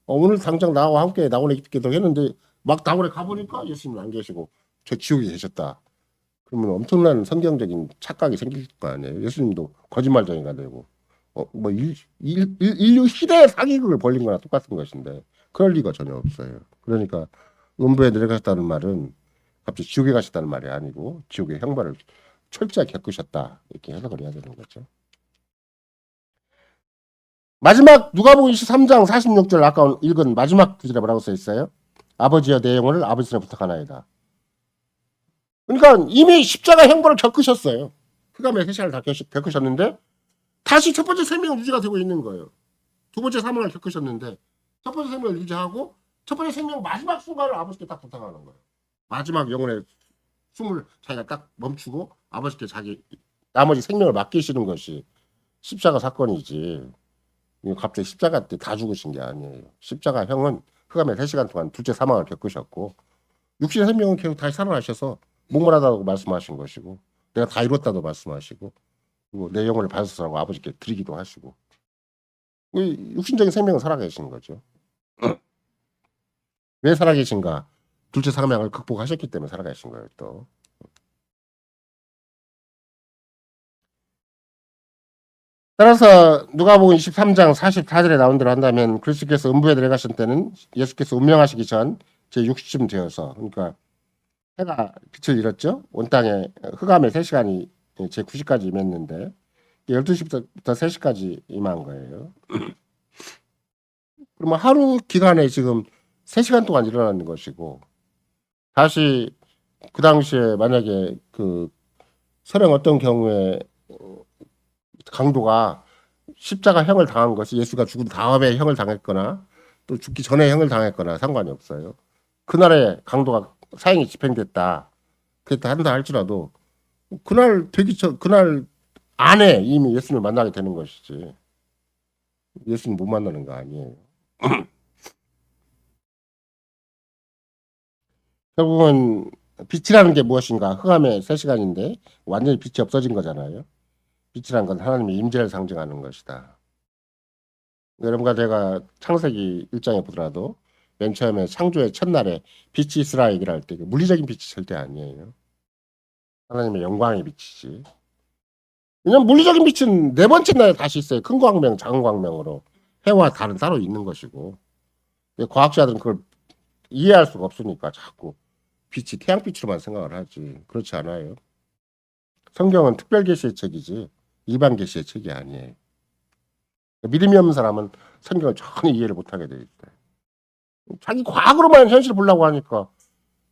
오늘 당장 나와 함께 낙원에 있겠다고 했는데 막 낙원에 가보니까 예수님은 안 계시고 저 지옥에 계셨다. 그러면 엄청난 성경적인 착각이 생길 거 아니에요. 예수님도 거짓말쟁이가 되고 뭐 인류 시대의 사기극을 벌린 거나 똑같은 것인데 그럴 리가 전혀 없어요. 그러니까 음부에 내려가셨다는 말은 갑자기 지옥에 가셨다는 말이 아니고 지옥의 형벌을 철저하게 겪으셨다 이렇게 해석을 해야 되는 거죠. 마지막 누가복음 23장 46절 아까 읽은 마지막 구절에 뭐라고 써 있어요? 아버지여 내 영혼을 아버지 손에 부탁하나이다. 그러니까 이미 십자가 형벌을 겪으셨어요. 흑암의 3시간을 다 겪으셨는데 다시 첫 번째 생명은 유지가 되고 있는 거예요. 두 번째 사망을 겪으셨는데 첫 번째 생명을 유지하고 첫 번째 생명 마지막 순간을 아버지께 딱 부탁하는 거예요. 마지막 영혼의 숨을 자기가 딱 멈추고 아버지께 자기 나머지 생명을 맡기시는 것이 십자가 사건이지. 갑자기 십자가 때 다 죽으신 게 아니에요. 십자가 형은 흑암의 3시간 동안 둘째 사망을 겪으셨고 육신의 생명은 계속 다시 살아나셔서 목말하다고 말씀하신 것이고 내가 다 이뤘다고 말씀하시고 그리고 내 영혼을 받으소서라고 아버지께 드리기도 하시고 육신적인 생명은 살아계신 거죠. 왜 살아계신가? 둘째 사망을 극복하셨기 때문에 살아계신 거예요. 또 따라서 누가복음 23장 44절에 나온 대로 한다면 그리스도께서 음부에 들어가신 때는 예수께서 운명하시기 전 제60쯤 되어서 그러니까 해가 빛을 잃었죠. 온 땅에 흑암의 3시간이 제90까지 임했는데 12시부터 3시까지 임한 거예요. 그러면 하루 기간에 지금 3시간 동안 일어나는 것이고 다시 그 당시에 만약에 그 설령 어떤 경우에 강도가 십자가 형을 당한 것이 예수가 죽은 다음에 형을 당했거나 또 죽기 전에 형을 당했거나 상관이 없어요. 그날에 강도가 사형이 집행됐다. 그랬다 한다 할지라도 그날 되기 전 그날 안에 이미 예수님을 만나게 되는 것이지. 예수님 못 만나는 거 아니에요. 결국은 빛이라는 게 무엇인가? 흑암의 3시간인데 완전히 빛이 없어진 거잖아요. 빛이란 건 하나님의 임재를 상징하는 것이다. 여러분과 제가 창세기 1장에 보더라도 맨 처음에 창조의 첫날에 빛이 있으라 얘기를 할 때 물리적인 빛이 절대 아니에요. 하나님의 영광의 빛이지. 왜냐면 물리적인 빛은 네 번째 날에 다시 있어요. 큰 광명, 작은 광명으로. 해와 달은 따로 있는 것이고. 과학자들은 그걸 이해할 수가 없으니까 자꾸 빛이 태양빛으로만 생각을 하지. 그렇지 않아요. 성경은 특별 계시의 책이지 일반 계시의 책이 아니에요. 믿음이 없는 사람은 성경을 전혀 이해를 못하게 돼 있대. 자기 과학으로만 현실을 보려고 하니까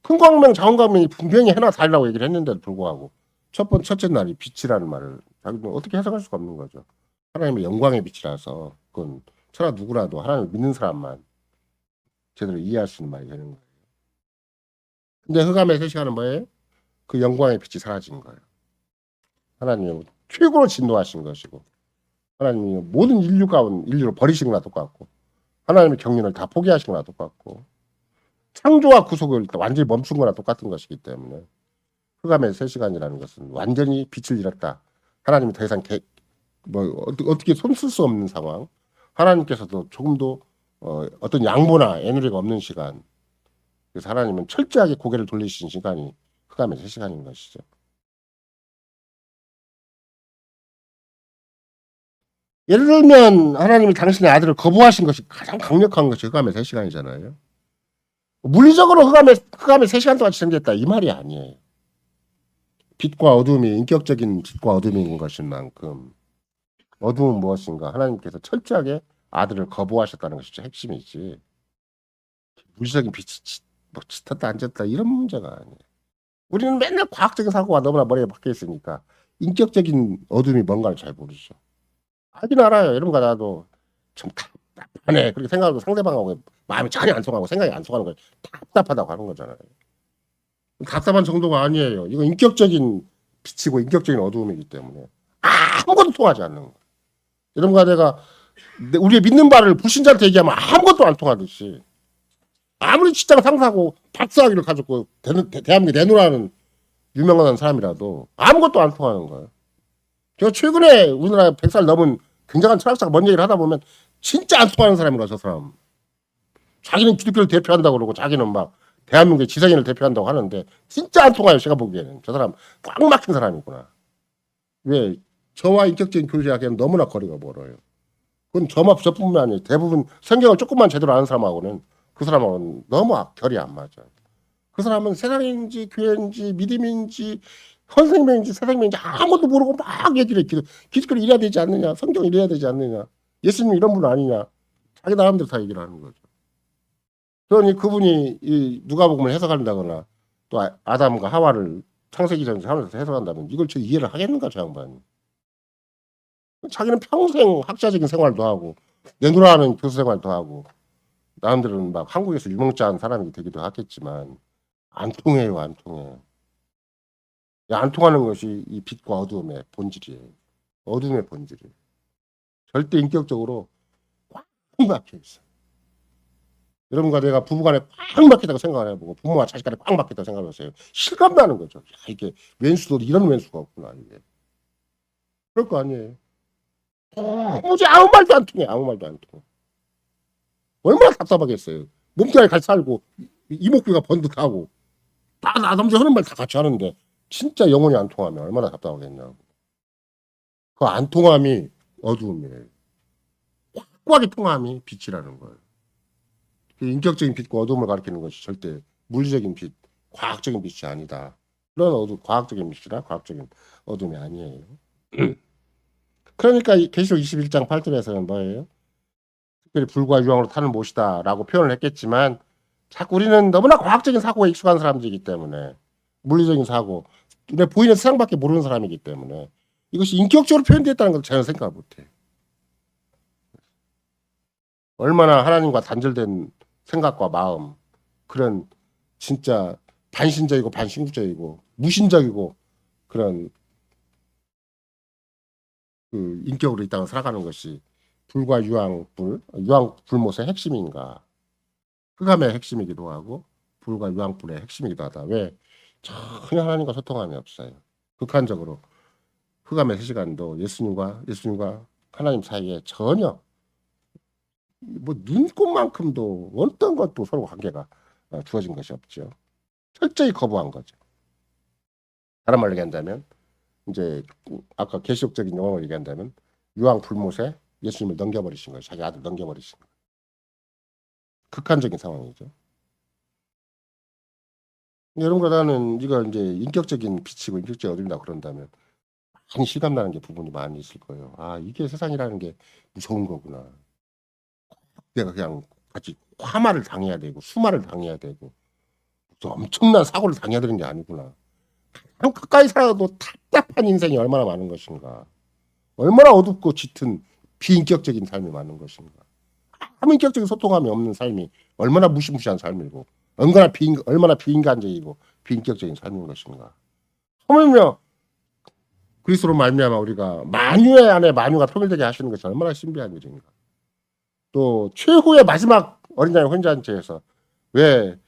큰 광명, 작은 광명이 분명히 하나 다르다고 얘기를 했는데도 불구하고 첫째 날이 빛이라는 말을 자기는 어떻게 해석할 수가 없는 거죠. 하나님의 영광의 빛이라서 그건 천하 누구라도 하나님을 믿는 사람만 제대로 이해할 수 있는 말이 되는 거예요. 근데 흑암의 세 시간은 뭐예요? 그 영광의 빛이 사라진 거예요. 하나님이 최고로 진노하신 것이고 하나님이 모든 인류를 버리신 거나 똑같고 하나님의 경륜을 다 포기하신 거나 똑같고 창조와 구속을 완전히 멈춘 거나 똑같은 것이기 때문에 흑암의 세 시간이라는 것은 완전히 빛을 잃었다. 하나님이 더 이상 어떻게 손쓸 수 없는 상황. 하나님께서도 조금도 어떤 양보나 애누리가 없는 시간. 그래서 하나님은 철저하게 고개를 돌리신 시간이 흑암의 세 시간인 것이죠. 예를 들면 하나님이 당신의 아들을 거부하신 것이 가장 강력한 것이 흑암의 세 시간이잖아요. 물리적으로 흑암의 세 시간 동안 지정됐다 이 말이 아니에요. 빛과 어둠이 인격적인 빛과 어둠인 것인 만큼 어둠은 무엇인가? 하나님께서 철저하게 아들을 거부하셨다는 것이 핵심이지. 물리적인 빛이 뭐 짙었다 안 짙다 이런 문제가 아니에요. 우리는 맨날 과학적인 사고가 너무나 머리에 박혀 있으니까 인격적인 어둠이 뭔가를 잘 모르죠. 알긴 알아요. 이런 거 나도 좀 답답하네. 그렇게 생각하고 상대방하고 마음이 전혀 안 통하고 생각이 안 통하는 걸 답답하다고 하는 거잖아요. 답답한 정도가 아니에요. 이거 인격적인 빛이고 인격적인 어두움이기 때문에 아무것도 통하지 않는 거예요. 이런가 내가 우리의 믿는 바를 불신자한테 얘기하면 아무것도 안 통하듯이 아무리 직장 상사고 박사학위를 가지고 대한민국 내노라는 유명한 사람이라도 아무것도 안 통하는 거예요. 제가 최근에 우리나라 100살 넘은 굉장한 철학자가 뭔 얘기를 하다 보면 진짜 안 통하는 사람이라 저 사람. 자기는 기독교를 대표한다고 그러고 자기는 막 대한민국의 지성인을 대표한다고 하는데 진짜 안 통해요. 제가 보기에는. 저 사람 꽉 막힌 사람이구나. 왜? 저와 인격적인 교제하기에는 너무나 거리가 멀어요. 그건 저뿐만 아니에요. 대부분 성경을 조금만 제대로 아는 사람하고는 그 사람하고는 너무 결이 안 맞아요. 그 사람은 세상인지 교회인지 믿음인지 선생님인지 새생명인지 아무것도 모르고 막 얘기를 해. 기독교를 이래야 되지 않느냐. 성경을 이래야 되지 않느냐. 예수님 이런 분 아니냐. 자기 나름대로 다 얘기를 하는 거죠. 그러니 그분이 이 누가복음을 해석한다거나 또 아담과 하와를 창세기 전에 하면서 해석한다면 이걸 저 이해를 하겠는가 저 양반이. 자기는 평생 학자적인 생활도 하고 내노라하는 교수 생활도 하고 나름대로는 막 한국에서 유명자한 사람이 되기도 하겠지만 안 통해요. 안 통해요. 안 통하는 것이 이 빛과 어둠의 본질이에요. 어둠의 본질이에요. 절대 인격적으로 꽉 막혀 있어. 여러분과 내가 부부간에 꽉 막히다고 생각을 해보고 부모와 자식 간에 꽉 막혔다고 생각을 하세요. 실감나는 거죠. 야, 이게 왼수도 이런 왼수가 없구나. 이게. 그럴 거 아니에요. 도무지 아무 말도 안 통해. 아무 말도 안 통해. 얼마나 답답하겠어요. 몸뚱아리 같이 살고 이목구비가 번듯하고 나 남자 하는 말 다 같이 하는데 진짜 영혼이 안 통하면 얼마나 답답하겠냐고. 그 안 통함이 어두움이에요. 확고하게 통함이 빛이라는 거예요. 인격적인 빛과 어둠을 가리키는 것이 절대 물리적인 빛, 과학적인 빛이 아니다. 그런 과학적인 빛이라 과학적인 어둠이 아니에요. 그러니까 계시록 21장 8절에서는 뭐예요? 특별히 불과 유황으로 타는 못이다라고 표현을 했겠지만 자꾸 우리는 너무나 과학적인 사고에 익숙한 사람들이기 때문에 물리적인 사고, 눈에 보이는 세상밖에 모르는 사람이기 때문에 이것이 인격적으로 표현됐다는 걸 전혀 생각을 못해. 얼마나 하나님과 단절된 생각과 마음, 그런 진짜 반신적이고 반신구적이고 무신적이고 그런 그 인격으로 이 땅을 살아가는 것이 불과 유황불못의 핵심인가. 흑암의 핵심이기도 하고 불과 유황불의 핵심이기도 하다. 왜? 전혀 하나님과 소통함이 없어요. 극한적으로 흑암의 세 시간도 예수님과 하나님 사이에 전혀 뭐 눈꽃만큼도 어떤 것도 서로 관계가 주어진 것이 없죠. 철저히 거부한 거죠. 다른 말로 얘기한다면 이제 아까 계시록적인 용어로 얘기한다면 유황불못에 예수님을 넘겨버리신 거예요. 자기 아들 넘겨버리신 거예요. 극한적인 상황이죠. 여러분과 나는 이거 이제 인격적인 빛이고 인격적인 어둠이다 그런다면 많이 실감나는 게 부분이 많이 있을 거예요. 아, 이게 세상이라는 게 무서운 거구나. 내가 그냥 같이 화마를 당해야 되고 수마를 당해야 되고 또 엄청난 사고를 당해야 되는 게 아니구나. 한 가까이 살아도 답답한 인생이 얼마나 많은 것인가. 얼마나 어둡고 짙은 비인격적인 삶이 많은 것인가. 아무 인격적인 소통함이 없는 삶이 얼마나 무시무시한 삶이고 얼마나 비인간적이고 비인격적인 삶인 것인가. 하물며 그리스도로 말미암아 우리가 만유의 안에 만유가 통일되게 하시는 것이 얼마나 신비한 일인가. 또 최후의 마지막 어린 양의 혼잔치에서 왜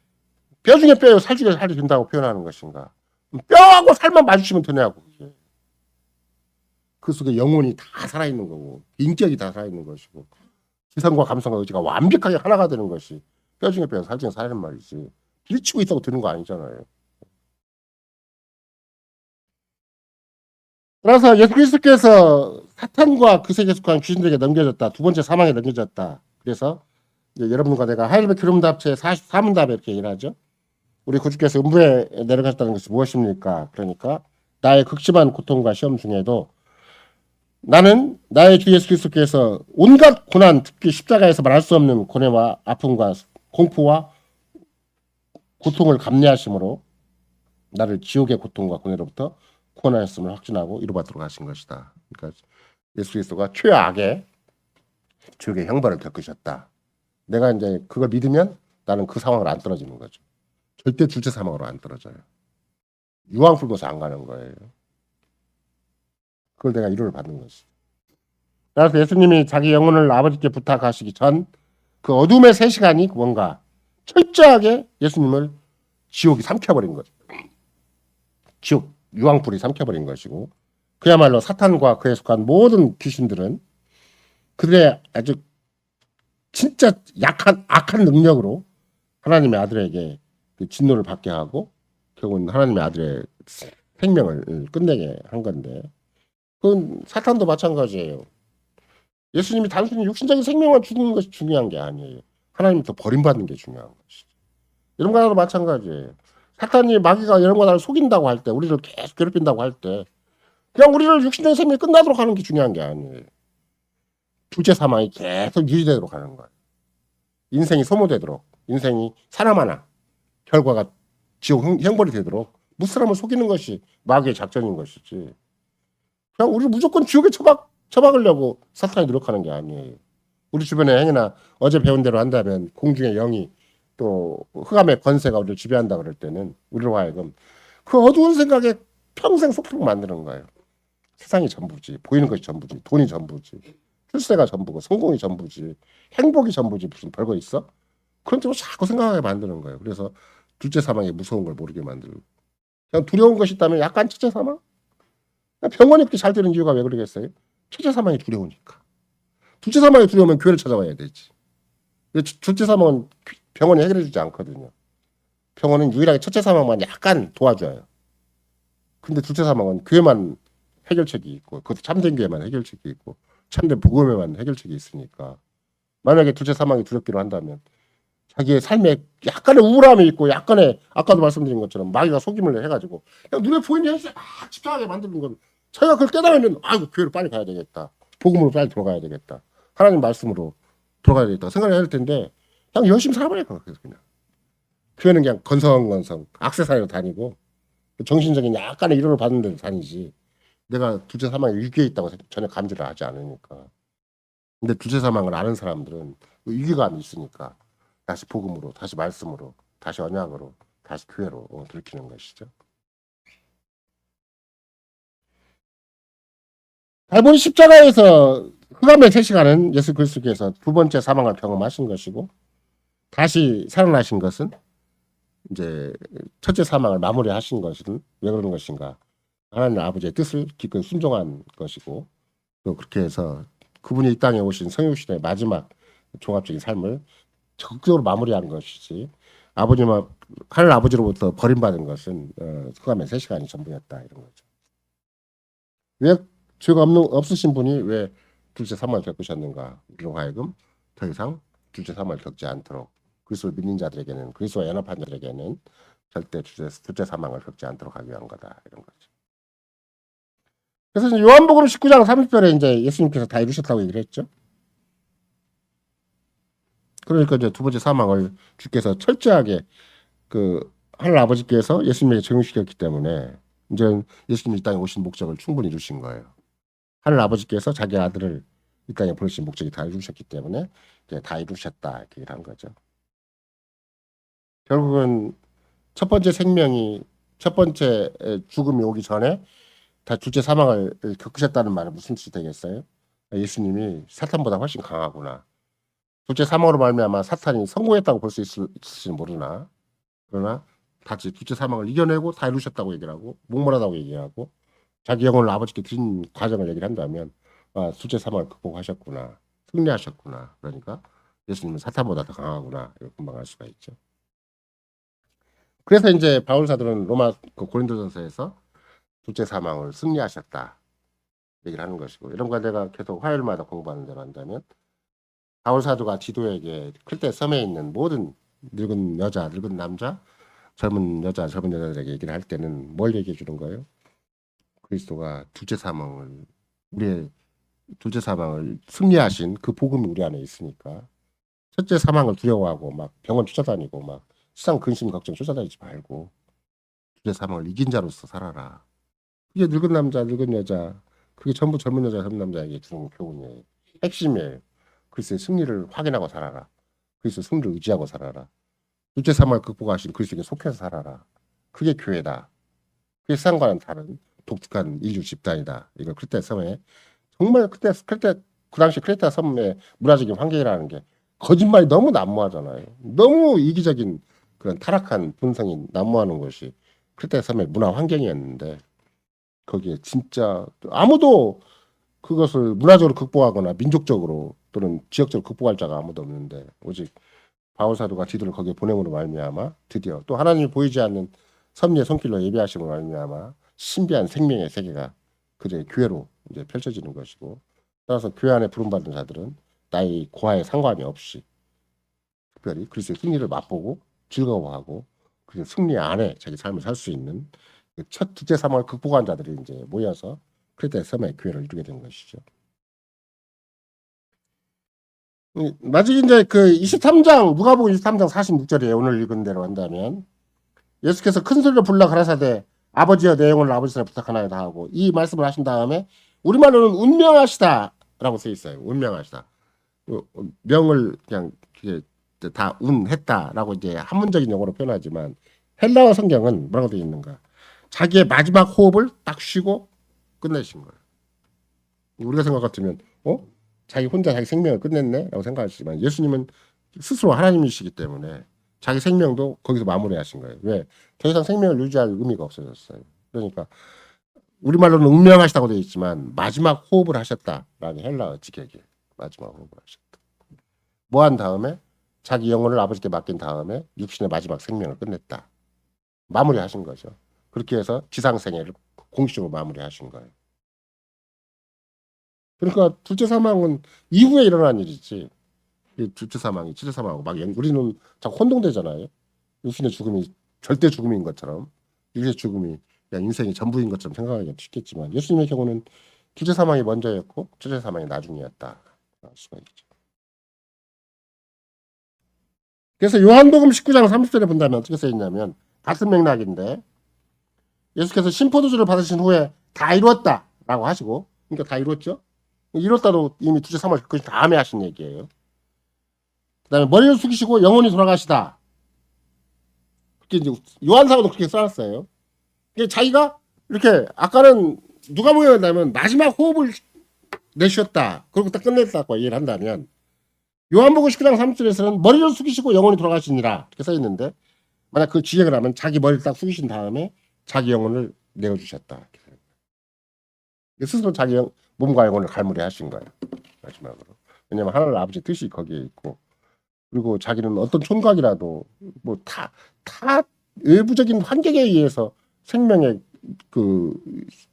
뼈 중에 뼈요 살 중에 살이 된다고 표현하는 것인가. 뼈하고 살만 마주치면 되냐고. 그 속에 영혼이 다 살아있는 거고 인격이 다 살아있는 것이고 지성과 감성과 의지가 완벽하게 하나가 되는 것이 뼈 중에 뼈 살 중에 살이란 말이지. 부딪히고 있다고 되는 거 아니잖아요. 따라서 예수 그리스도께서 사탄과 그 세계에 속한 귀신들에게 넘겨졌다. 두 번째 사망에 넘겨졌다. 그래서 이제 여러분과 내가 하이르베 기름답체 44문답에 이렇게 얘기를 하죠. 우리 구주께서 음부에 내려가셨다는 것이 무엇입니까? 그러니까 나의 극심한 고통과 시험 중에도 나는 나의 주 예수 그리스도께서 온갖 고난, 특히 십자가에서 말할 수 없는 고뇌와 아픔과 공포와 고통을 감내하심으로 나를 지옥의 고통과 고뇌로부터 구원하였음을 확신하고 이루받도록 하신 것이다. 그러니까 예수 그리스도가 최악의 지옥의 형벌을 겪으셨다. 내가 이제 그걸 믿으면 나는 그 상황으로 안 떨어지는 거죠. 절대 둘째 사망으로 안 떨어져요. 유황 풀면서 안 가는 거예요. 그걸 내가 위로를 받는 것이. 따라서 예수님이 자기 영혼을 아버지께 부탁하시기 전 그 어둠의 3시간이 뭔가 철저하게 예수님을 지옥이 삼켜버린 거죠. 지옥 유황불이 삼켜버린 것이고 그야말로 사탄과 그에 속한 모든 귀신들은 그들의 아주 진짜 약한 악한 능력으로 하나님의 아들에게 그 진노를 받게 하고 결국은 하나님의 아들의 생명을 끝내게 한 건데 그건 사탄도 마찬가지예요. 예수님이 단순히 육신적인 생명만 주는 것이 중요한 게 아니에요. 하나님부터 버림받는 게 중요한 것이죠. 이런 거랑도 마찬가지예요. 사탄이 마귀가 이런 거 나를 속인다고 할 때, 우리를 계속 괴롭힌다고 할 때, 그냥 우리를 육신적인 생명이 끝나도록 하는 게 중요한 게 아니에요. 둘째 사망이 계속 유지되도록 하는 거예요. 인생이 소모되도록, 인생이 살아마나 결과가 지옥 형벌이 되도록 무사람을 속이는 것이 마귀의 작전인 것이지. 그냥 우리를 무조건 지옥에 처박으려고 사탄이 노력하는 게 아니에요. 우리 주변에 행여나 어제 배운 대로 한다면 공중의 영이 또 흑암의 권세가 우리를 지배한다 그럴 때는 우리로 하여금 그 어두운 생각에 평생 속도록 만드는 거예요. 세상이 전부지, 보이는 것이 전부지, 돈이 전부지, 출세가 전부고 성공이 전부지, 행복이 전부지 무슨 별거 있어? 그런 쪽으로 자꾸 생각하게 만드는 거예요. 그래서 둘째 사망이 무서운 걸 모르게 만들고 그냥 두려운 것이 있다면 약간 첫째 사망? 병원이 그렇게 잘 되는 이유가 왜 그러겠어요? 첫째 사망이 두려우니까. 둘째 사망이 두려우면 교회를 찾아와야 되지. 둘째 사망은 병원이 해결해 주지 않거든요. 병원은 유일하게 첫째 사망만 약간 도와줘요. 근데 둘째 사망은 교회만 해결책이 있고 그것도 참된 교회만 해결책이 있고 참된 복음에만 해결책이 있으니까 만약에 둘째 사망이 두렵기로 한다면 자기의 삶에 약간의 우울함이 있고 약간의 아까도 말씀드린 것처럼 마귀가 속임을 해가지고 그냥 눈에 보이는 현실에 막 집중하게 만드는 건 자기가 그걸 깨달으면 아이고 교회로 빨리 가야 되겠다. 복음으로 빨리 들어가야 되겠다. 하나님 말씀으로 들어가야 되겠다 생각을 해야 될 텐데 그냥 열심히 살아버려요. 그냥 교회는 그냥 건성건성 액세서리로 다니고 정신적인 약간의 위로를 받는 데로 다니지 내가 둘째 사망에 위기에 있다고 전혀 감지를 하지 않으니까. 근데 둘째 사망을 아는 사람들은 그 위기감이 있으니까 다시 복음으로 다시 말씀으로 다시 언약으로 다시 교회로 들키는 것이죠. 갈보리 십자가에서 흑암의 3시간은 예수 그리스도께서 두 번째 사망을 경험하신 것이고 다시 살아나신 것은 이제 첫째 사망을 마무리하신 것은 왜 그러는 것인가? 하나님 아버지의 뜻을 기꺼이 순종한 것이고 또 그렇게 해서 그분이 이 땅에 오신 성육신의 마지막 종합적인 삶을 적극적으로 마무리한 것이지 아버지만 하늘 아버지로부터 버림받은 것은 흑암의 3시간이 전부였다 이런 거죠. 왜 죄가 없으신 분이 왜 둘째 사망을 겪으셨는가? 우리로 하여금 더 이상 둘째 사망을 겪지 않도록 그리스도를 믿는 자들에게는 그리스도와 연합한 자들에게는 절대 둘째 사망을 겪지 않도록 하기 위한 거다 이런 거죠. 그래서 이제 요한복음 19장 30절에 이제 예수님께서 다 이루셨다고 얘기를 했죠. 그러니까 이제 두 번째 사망을 주께서 철저하게 그 하늘 아버지께서 예수님에게 적용시켰기 때문에 이제 예수님이 이 땅에 오신 목적을 충분히 이루신 거예요. 하늘 아버지께서 자기 아들을 이 땅에 보내신 목적이 다 이루셨기 때문에 이제 다 이루셨다 이렇게 한 거죠. 결국은 첫 번째 생명이 첫 번째 죽음이 오기 전에 다 둘째 사망을 겪으셨다는 말은 무슨 뜻이 되겠어요? 예수님이 사탄보다 훨씬 강하구나. 둘째 사망으로 말미암아 사탄이 성공했다고 볼 수 있을지는 모르나 그러나 다시 둘째 사망을 이겨내고 다 이루셨다고 얘기를 하고 목말하다고 얘기하고 자기 영혼을 아버지께 드린 과정을 얘기를 한다면 아, 둘째 사망을 극복하셨구나. 승리하셨구나. 그러니까 예수님은 사탄보다 더 강하구나. 이걸 금방 알 수가 있죠. 그래서 이제 바울 사도는 로마 고린도전서에서 둘째 사망을 승리하셨다. 얘기를 하는 것이고 이런 거 내가 계속 화요일마다 공부하는 대로 한다면 바울 사도가 디도에게 클대 섬에 있는 모든 늙은 여자, 늙은 남자, 젊은 여자, 젊은 여자들에게 얘기를 할 때는 뭘 얘기해 주는 거예요? 그리스도가 둘째 사망을 우리의 둘째 사망을 승리하신 그 복음이 우리 안에 있으니까 첫째 사망을 두려워하고 막 병원 쫓아다니고 막 세상 근심 걱정 쫓아다니지 말고 둘째 사망을 이긴 자로서 살아라. 그게 늙은 남자, 늙은 여자, 그게 전부 젊은 여자, 젊은 남자에게 주는 교훈이에요. 핵심이에요. 그리스도의 승리를 확인하고 살아라. 그리스도의 승리를 의지하고 살아라. 둘째 사망을 극복하신 그리스도에게 속해서 살아라. 그게 교회다. 그게 세상과는 다른 독특한 인류 집단이다. 이걸 크레타 섬에 정말 그때 그 당시 크레타 섬의 문화적인 환경이라는 게 거짓말이 너무 난무하잖아요. 너무 이기적인 그런 타락한 본성이 난무하는 것이 크레타 섬의 문화 환경이었는데 거기에 진짜 아무도 그것을 문화적으로 극복하거나 민족적으로 또는 지역적으로 극복할 자가 아무도 없는데 오직 바울 사도가 디도를 거기에 보냄으로 말미암아 드디어 또 하나님이 보이지 않는 섭리의 손길로 예비하심으로 말미암아 신비한 생명의 세계가 그들의 교회로 이제 펼쳐지는 것이고 따라서 교회 안에 부름받은 자들은 나이 고하에 상관이 없이 특별히 그리스도의 승리를 맛보고 즐거워하고 그 승리 안에 자기 삶을 살 수 있는 첫 둘째 사망을 극복한 자들이 이제 모여서 크레타의 섬의 교회를 이루게 된 것이죠. 나중에 이제 그 23장 누가복음 23장 46절에 오늘 읽은 대로 한다면 예수께서 큰 소리로 불러 가라사대 아버지여 내 영혼을 아버지라 부탁하나이다 하고 이 말씀을 하신 다음에 우리말로는 운명하시다라고 써 있어요. 운명하시다. 명을 그냥 다 운했다라고 이제 한문적인 용어로 표현하지만 헬라어 성경은 뭐라고 되어 있는가? 자기의 마지막 호흡을 딱 쉬고 끝내신 거예요. 우리가 생각 같으면 자기 혼자 자기 생명을 끝냈네라고 생각하시지만 예수님은 스스로 하나님이시기 때문에 자기 생명도 거기서 마무리하신 거예요. 왜? 더 이상 생명을 유지할 의미가 없어졌어요. 그러니까 우리말로는 운명하시다고 되어 있지만 마지막 호흡을 하셨다라는 헬라어 직역이에요. 마지막 호흡을 하셨다. 뭐 한 다음에 자기 영혼을 아버지께 맡긴 다음에 육신의 마지막 생명을 끝냈다. 마무리하신 거죠. 그렇게 해서 지상생애를 공식적으로 마무리하신 거예요. 그러니까 둘째 사망은 이후에 일어난 일이지. 둘째 사망이 첫째 사망하고 막 우리는 자꾸 혼동되잖아요. 육신의 죽음이 절대 죽음인 것처럼 육신의 죽음이 그냥 인생이 전부인 것처럼 생각하기가 쉽겠지만 예수님의 경우는 둘째 사망이 먼저였고 첫째 사망이 나중이었다. 알 수가 있죠. 그래서 요한복음 19장 30절에 본다면 어떻게 써 있냐면 같은 맥락인데 예수께서 심포도주를 받으신 후에 다 이루었다라고 하시고 그러니까 다 이루었죠. 이뤘다도 이미 둘째 사망을 겪으신 다음에 하신 얘기예요. 그다음에 머리를 숙이시고 영혼이 돌아가시다. 그게 이제 요한사도도 그렇게 써놨어요. 자기가 이렇게 아까는 누가 보였냐면 마지막 호흡을 내쉬었다. 그리고 딱 끝냈다고 얘기를 한다면 요한복음 19장 3절에서는 머리를 숙이시고 영혼이 돌아가시니라 이렇게 써 있는데 만약 그 지적을 하면 자기 머리를 딱 숙이신 다음에 자기 영혼을 내어주셨다. 스스로 자기 몸과 영혼을 갈무리하신 거예요. 마지막으로. 왜냐하면 하나님 아버지 뜻이 거기에 있고 그리고 자기는 어떤 촌각이라도 뭐 다 외부적인 환경에 의해서 생명의 그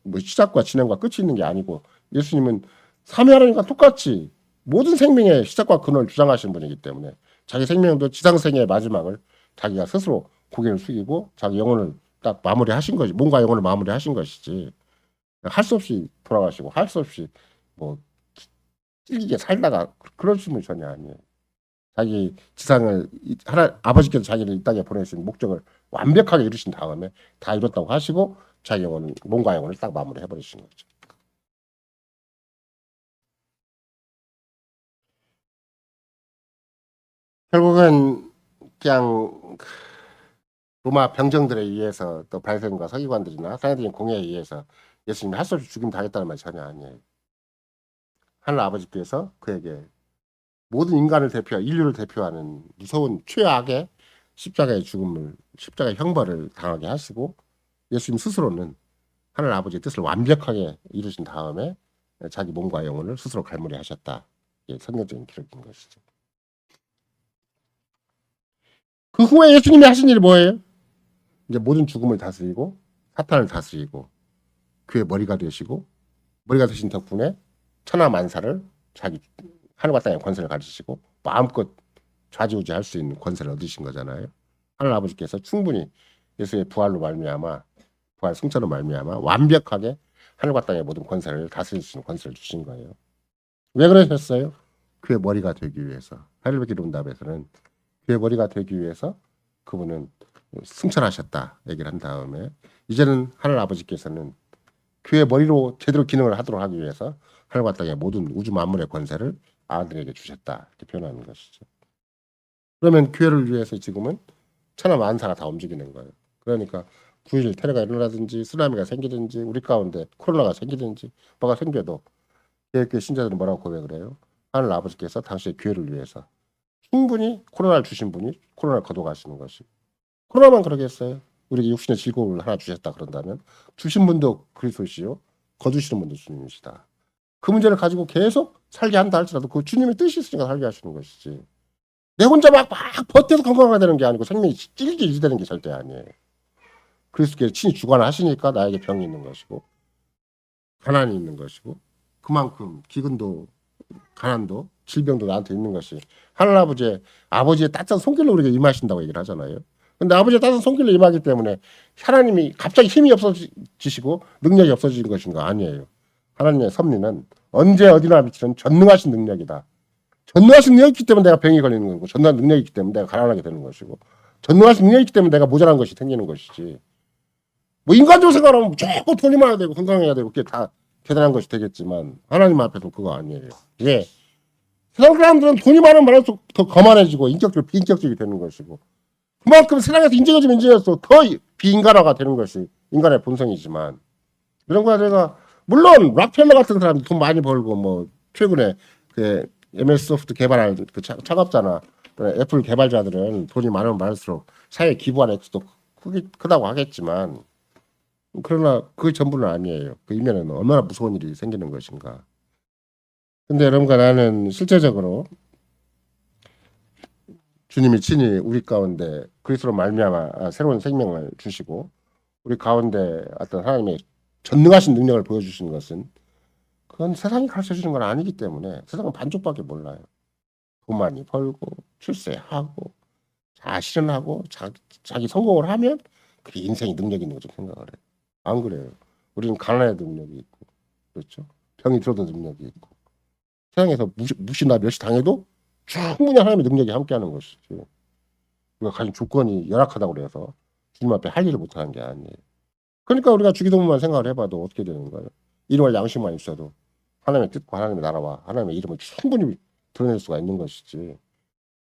뭐 시작과 진행과 끝이 있는 게 아니고 예수님은 삼위 하나님과 똑같이 모든 생명의 시작과 근원을 주장하시는 분이기 때문에 자기 생명도 지상생의 마지막을 자기가 스스로 고개를 숙이고 자기 영혼을 딱 마무리하신 것이 몸과 영혼을 마무리하신 것이지 할 수 없이 돌아가시고 할 수 없이 뭐 찔기게 살다가 그러신 분이 전혀 아니에요. 자기 지상을 하나 아버지께서 자기를 이 땅에 보내신 목적을 완벽하게 이루신 다음에 다 이뤘다고 하시고 자기 영혼은 몸과 영혼을 딱 마무리해 버리신 거죠. 결국은 그냥 로마 병정들에 의해서 또 바리새인과 서기관들이나 사내들인 공회에 의해서 예수님이 할 수 없이 죽임 당했다는 말이 전혀 아니에요. 하늘 아버지께서 그에게 모든 인간을 대표, 인류를 대표하는 무서운 최악의 십자가의 죽음을, 십자가의 형벌을 당하게 하시고 예수님 스스로는 하늘 아버지의 뜻을 완벽하게 이루신 다음에 자기 몸과 영혼을 스스로 갈무리 하셨다. 이게 선례적인 기록인 것이죠. 그 후에 예수님이 하신 일이 뭐예요? 이제 모든 죽음을 다스리고 사탄을 다스리고 그의 머리가 되시고 머리가 되신 덕분에 천하 만사를 자기 하늘과 땅의 권세를 가지시고 마음껏 좌지우지할 수 있는 권세를 얻으신 거잖아요. 하늘 아버지께서 충분히 예수의 부활로 말미암아 부활 승천으로 말미암아 완벽하게 하늘과 땅의 모든 권세를 다스릴 수 있는 권세를 주신 거예요. 왜 그러셨어요? 그의 머리가 되기 위해서. 하늘의 기름답에서는 그의 머리가 되기 위해서 그분은 승천하셨다 얘기를 한 다음에 이제는 하늘 아버지께서는 그의 머리로 제대로 기능을 하도록 하기 위해서 하늘과 땅의 모든 우주 만물의 권세를 아들에게 주셨다 이렇게 표현하는 것이죠. 그러면 교회를 위해서 지금은 천하 만사가 다 움직이는 거예요. 그러니까 9.11 테러가 일어나든지 쓰나미가 생기든지 우리 가운데 코로나가 생기든지 뭐가 생겨도 교회 신자들은 뭐라고 고백을 해요? 하늘 아버지께서 당시의 교회를 위해서 충분히 코로나를 주신 분이 코로나를 거둬가시는 것이고 코로나만 그러겠어요? 우리에게 육신의 즐거움을 하나 주셨다 그런다면 주신 분도 그리스도시요 거두시는 분도 주님이시다. 그 문제를 가지고 계속 살게 한다 할지라도 그 주님의 뜻이 있으니까 살게 하시는 것이지. 내 혼자 막 버텨서 건강하게 되는 게 아니고 생명이 찔게 유지되는 게 절대 아니에요. 그리스도께서 친히 주관하시니까 나에게 병이 있는 것이고 가난이 있는 것이고 그만큼 기근도 가난도 질병도 나한테 있는 것이 하늘 아버지의 따뜻한 손길로 우리에게 임하신다고 얘기를 하잖아요. 근데 아버지의 따뜻한 손길로 임하기 때문에 하나님이 갑자기 힘이 없어지시고 능력이 없어지는 것인가 아니에요. 하나님의 섭리는 언제 어디나 미치는 전능하신 능력이다. 전능하신 능력이 있기 때문에 내가 병이 걸리는 거고 전능한 능력이 있기 때문에 내가 가난하게 되는 것이고 전능하신 능력이 있기 때문에 내가 모자란 것이 생기는 것이지. 뭐 인간적으로 생각하면 무조건 돈이 많아야 되고 건강해야 되고 그게 다 대단한 것이 되겠지만 하나님 앞에서 그거 아니에요. 예. 세상 사람들은 돈이 많으면 많을수록 더 거만해지고 인격적으로 비인격적이 되는 것이고 그만큼 세상에서 인정해지면 더 비인간화가 되는 것이 인간의 본성이지만 이런 거야 내가 물론 락펠러 같은 사람이 돈 많이 벌고 뭐 최근에 그 MS 소프트 개발할 그 창업자나 애플 개발자들은 돈이 많으면 많을수록 사회에 기부하는 액수도 크다고 하겠지만 그러나 그 전부는 아니에요. 그 이면에는 얼마나 무서운 일이 생기는 것인가. 근데 여러분과 나는 실제적으로 주님이 친히 우리 가운데 그리스도로 말미암아 새로운 생명을 주시고 우리 가운데 어떤 하나님의 전능하신 능력을 보여주시는 것은 그건 세상이 가르쳐주는 건 아니기 때문에 세상은 반쪽밖에 몰라요. 돈 많이 벌고 출세하고 실현하고 자기 성공을 하면 그게 인생의 능력이 있는 거죠 생각을 해요. 안 그래요. 우리는 가난의 능력이 있고 그렇죠. 병이 들어도 능력이 있고 세상에서 무시나 멸시 당해도 충분히 하나님의 능력이 함께하는 것이지. 우리가 가진 조건이 열악하다고 그래서 주님 앞에 할 일을 못하는 게 아니에요. 그러니까 우리가 주기도문만 생각을 해봐도 어떻게 되는 거예요? 이름할 양심만 있어도 하나님의 뜻과 하나님의 나라와 하나님의 이름을 충분히 드러낼 수가 있는 것이지.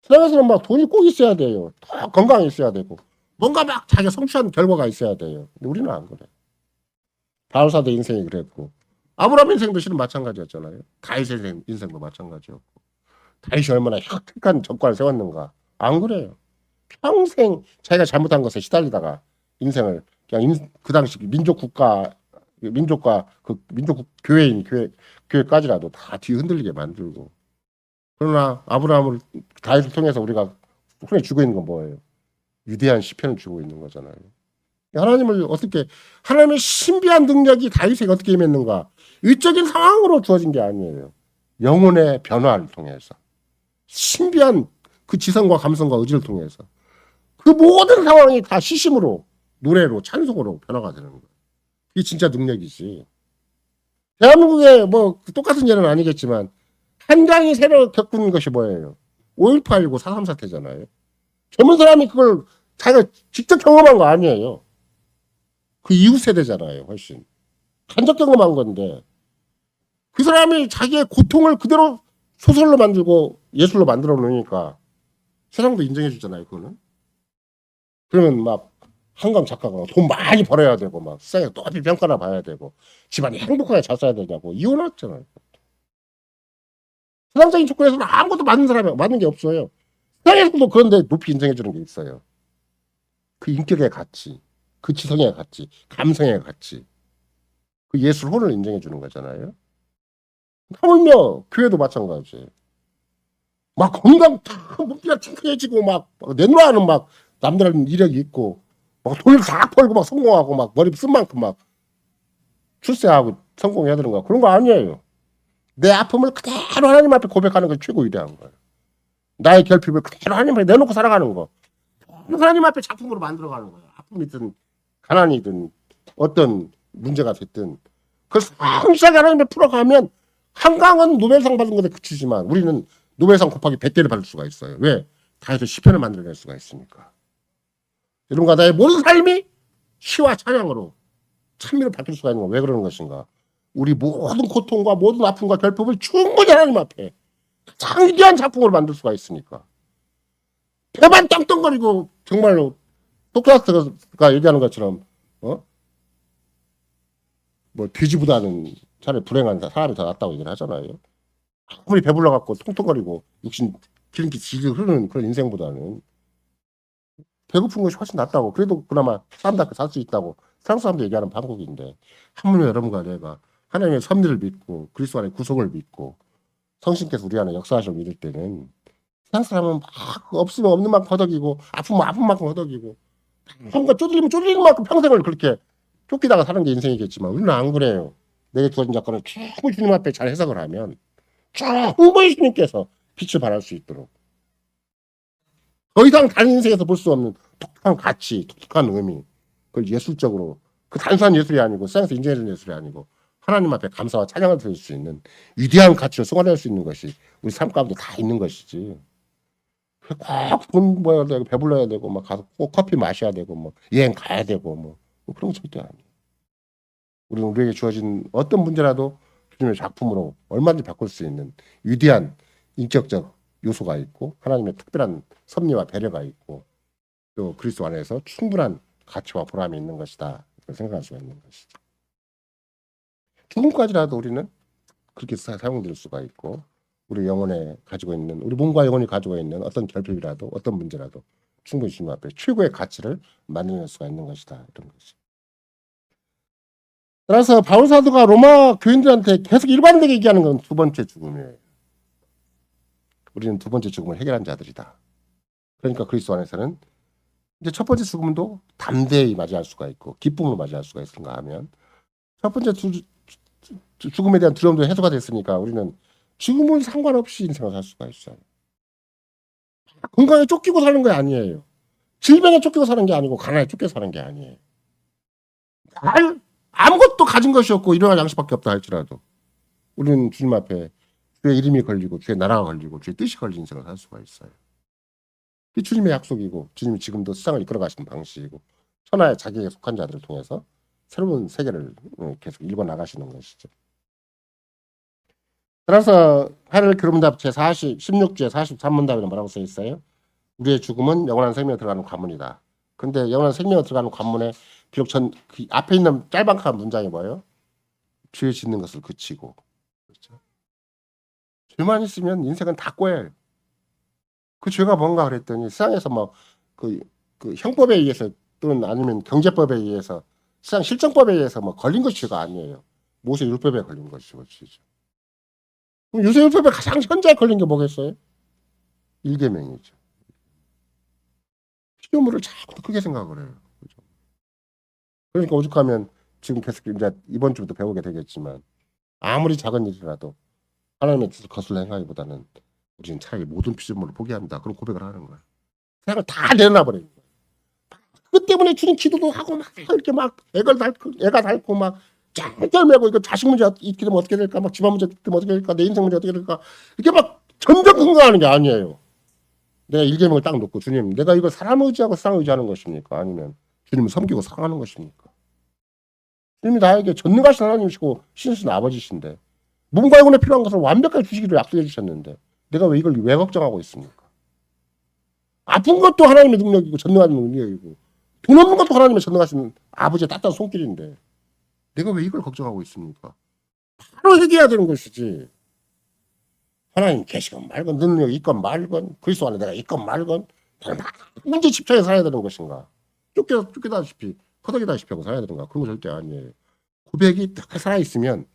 세상에서는 막 돈이 꼭 있어야 돼요. 더 건강이 있어야 되고 뭔가 막 자기가 성취한 결과가 있어야 돼요. 근데 우리는 안 그래. 바울사도 인생이 그랬고 아브라함 인생도 실은 마찬가지였잖아요. 다윗의 인생도 마찬가지였고 다윗이 얼마나 혁혁한 전과를 세웠는가. 안 그래요. 평생 자기가 잘못한 것에 시달리다가 인생을 그냥 그 당시 민족과 그 민족 교회까지라도 다 뒤흔들리게 만들고 그러나 아브라함을 다윗을 통해서 우리가 흔히 주고 있는 건 뭐예요? 위대한 시편을 주고 있는 거잖아요. 하나님을 어떻게 하나님의 신비한 능력이 다윗에게 어떻게 임했는가? 위적인 상황으로 주어진 게 아니에요. 영혼의 변화를 통해서 신비한 그 지성과 감성과 의지를 통해서 그 모든 상황이 다 시심으로 노래로 찬송으로 변화가 되는 거예요. 이게 진짜 능력이지. 대한민국에 뭐 똑같은 예는 아니겠지만 한강이 새로 겪은 것이 뭐예요? 5.18이고 4.3 사태잖아요. 젊은 사람이 그걸 자기가 직접 경험한 거 아니에요. 그 이후 세대잖아요, 훨씬. 간접 경험한 건데 그 사람이 자기의 고통을 그대로 소설로 만들고 예술로 만들어 놓으니까 세상도 인정해 주잖아요, 그거는. 그러면 막 한강 작가가 돈 많이 벌어야 되고 막 세상에 높이 평가나 봐야 되고 집안이 행복하게 잘 살아야 되냐고 이혼했잖아요. 세상적인 조건에서는 아무것도 맞는 사람이 맞는 게 없어요. 세상에서도 그런데 높이 인정해 주는 게 있어요. 그 인격의 가치, 그 지성의 가치, 감성의 가치, 그 예술혼을 인정해 주는 거잖아요. 하물며 교회도 마찬가지예요. 막 건강 다 몸띠가 튼튼해지고 막 내놓아는 막 남들은 이력이 있고 막 돈을 다 벌고 막 성공하고 막 머리 쓴 만큼 막 출세하고 성공해야 되는 거 그런 거 아니에요. 내 아픔을 그대로 하나님 앞에 고백하는 게 최고 위대한 거예요. 나의 결핍을 그대로 하나님 앞에 내놓고 살아가는 거. 하나님 앞에 작품으로 만들어가는 거예요. 아픔이든 가난이든 어떤 문제가 됐든 그걸 성실하게 하나님 앞에 풀어가면 한강은 노벨상 받은 것에 그치지만 우리는 노벨상 곱하기 100개를 받을 수가 있어요. 왜? 다해서 시편을 만들어낼 수가 있으니까. 여러분과 나의 모든 삶이 시와 찬양으로 찬미로 바뀔 수가 있는 거 왜 그러는 것인가? 우리 모든 고통과 모든 아픔과 결핍을 충분히 하나님 앞에 가장 위대한 작품으로 만들 수가 있으니까. 배만 떵떵거리고 정말로 소크라테스가 얘기하는 것처럼 뭐 돼지보다는 차라리 불행한 사람이 더 낫다고 얘기를 하잖아요. 아무리 배불러갖고 통통거리고 육신 기름기 질질 흐르는 그런 인생보다는 배고픈 것이 훨씬 낫다고. 그래도 그나마 사람답게 살 수 있다고 세상 사람도 얘기하는 방법인데 하물며 여러분과 내가 하나님의 섭리를 믿고 그리스도 안의 구속을 믿고 성신께서 우리 안에 역사하심을 믿을 때는 세상 사람은 막 없으면 없는 만큼 허덕이고 아프면 아픈 만큼 허덕이고 뭔가 쪼들리면 쪼들리는 만큼 평생을 그렇게 쫓기다가 사는 게 인생이겠지만 우리는 안 그래요. 내게 주어진 작건을 충분히 주님 앞에 잘 해석을 하면 충분히 주님께서 빛을 발할 수 있도록 더 이상 다른 인생에서 볼 수 없는 독특한 가치, 독특한 의미 그걸 예술적으로 그 단순한 예술이 아니고 세상에서 인정해주는 예술이 아니고 하나님 앞에 감사와 찬양을 드릴 수 있는 위대한 가치를 쏟아낼 수 있는 것이 우리 삶 가운데 다 있는 것이지. 꼭 돈 모아야 되고 배불러야 되고 막 가서 꼭 커피 마셔야 되고 뭐 여행 가야 되고 뭐 그런 거 절대 아니에요. 우리는 우리에게 주어진 어떤 문제라도 주님의 작품으로 얼마든지 바꿀 수 있는 위대한 인격적 요소가 있고 하나님의 특별한 섭리와 배려가 있고 또 그리스도 안에서 충분한 가치와 보람이 있는 것이다. 생각할 수가 있는 것이죠. 죽음까지라도 우리는 그렇게 사용될 수가 있고 우리 영혼에 가지고 있는 우리 몸과 영혼이 가지고 있는 어떤 결핍이라도 어떤 문제라도 충분히 주님 앞에 최고의 가치를 만들어낼 수가 있는 것이다. 이런 것이. 따라서 바울 사도가 로마 교인들한테 계속 일관되게 얘기하는 건 두 번째 죽음이에요. 우리는 두 번째 죽음을 해결한 자들이다. 그러니까 그리스도 안에서는 이제 첫 번째 죽음도 담대히 맞이할 수가 있고 기쁨으로 맞이할 수가 있는가 하면 첫 번째 죽음에 대한 두려움도 해소가 됐으니까 우리는 죽음은 상관없이 인생을 살 수가 있어요. 건강에 쫓기고 사는 게 아니에요. 질병에 쫓기고 사는 게 아니고 가난에 쫓겨 사는 게 아니에요. 아무것도 가진 것이 없고 일용할 양식밖에 없다 할지라도 우리는 주님 앞에 주의 이름이 걸리고 주의 나라가 걸리고 주의 뜻이 걸린 인생을 살 수가 있어요. 이 주님의 약속이고 주님이 지금도 세상을 이끌어 가시는 방식이고 천하의 자기에게 속한 자들을 통해서 새로운 세계를 계속 읽어 나가시는 것이죠. 따라서 하늘 기름답 제40 16주에 43문답에는 뭐라고 써 있어요? 우리의 죽음은 영원한 생명에 들어가는 관문이다. 근데 영원한 생명에 들어가는 관문에 비록 그 앞에 있는 짤방한 문장이 뭐예요? 죄 짓는 것을 그치고. 그렇죠? 죄만 있으면 인생은 다 꼬여요. 그 죄가 뭔가 그랬더니 세상에서 그 형법에 의해서 또는 아니면 경제법에 의해서 세상 실정법에 의해서 걸린 것이 죄가 아니에요. 모세 율법에 걸린 것이죠. 그럼 요새 율법에 가장 현재에 걸린 게 뭐겠어요? 일계명이죠. 피조물을 자꾸 크게 생각을 해요. 그죠? 그러니까 오죽하면 지금 계속 이제 이번 주부터 배우게 되겠지만 아무리 작은 일이라도 하나님의 뜻을 거슬러 행하기보다는 우리는 차라리 모든 피조물을 포기한다. 그런 고백을 하는 거야. 세상을 다 내려놔버리는 거야. 그 때문에 주님 기도도 하고 막 이렇게 막 애가 닳고 막 짤짤매고 이거 자식 문제 있게 되면 어떻게 될까? 막 집안 문제 있게 되면 어떻게 될까? 내 인생 문제 어떻게 될까? 이렇게 막 전전긍긍하는 게 아니에요. 내가 일계명을 딱 놓고 주님, 내가 이걸 사람 의지하고 세상 의지하는 것입니까? 아니면 주님을 섬기고 사랑하는 것입니까? 주님이 나에게 전능하신 하나님이시고 신신 아버지신데 몸과 영혼에 필요한 것을 완벽하게 주시기로 약속해 주셨는데 내가 왜 이걸 왜 걱정하고 있습니까? 아픈 것도 하나님의 능력이고 전능하신 능력이고 돈 없는 것도 하나님의 전능하신 아버지의 따뜻한 손길인데 내가 왜 이걸 걱정하고 있습니까? 바로 회개해야 되는 것이지. 하나님 계시건 말건 능력이 있건 말건 그리스도 안에 내가 있건 말건 문제 집착해 살아야 되는 것인가? 쫓겨다시피 퍼덕이다시피 하고 살아야 되는가? 그런 거 절대 아니에요. 고백이 딱 살아있으면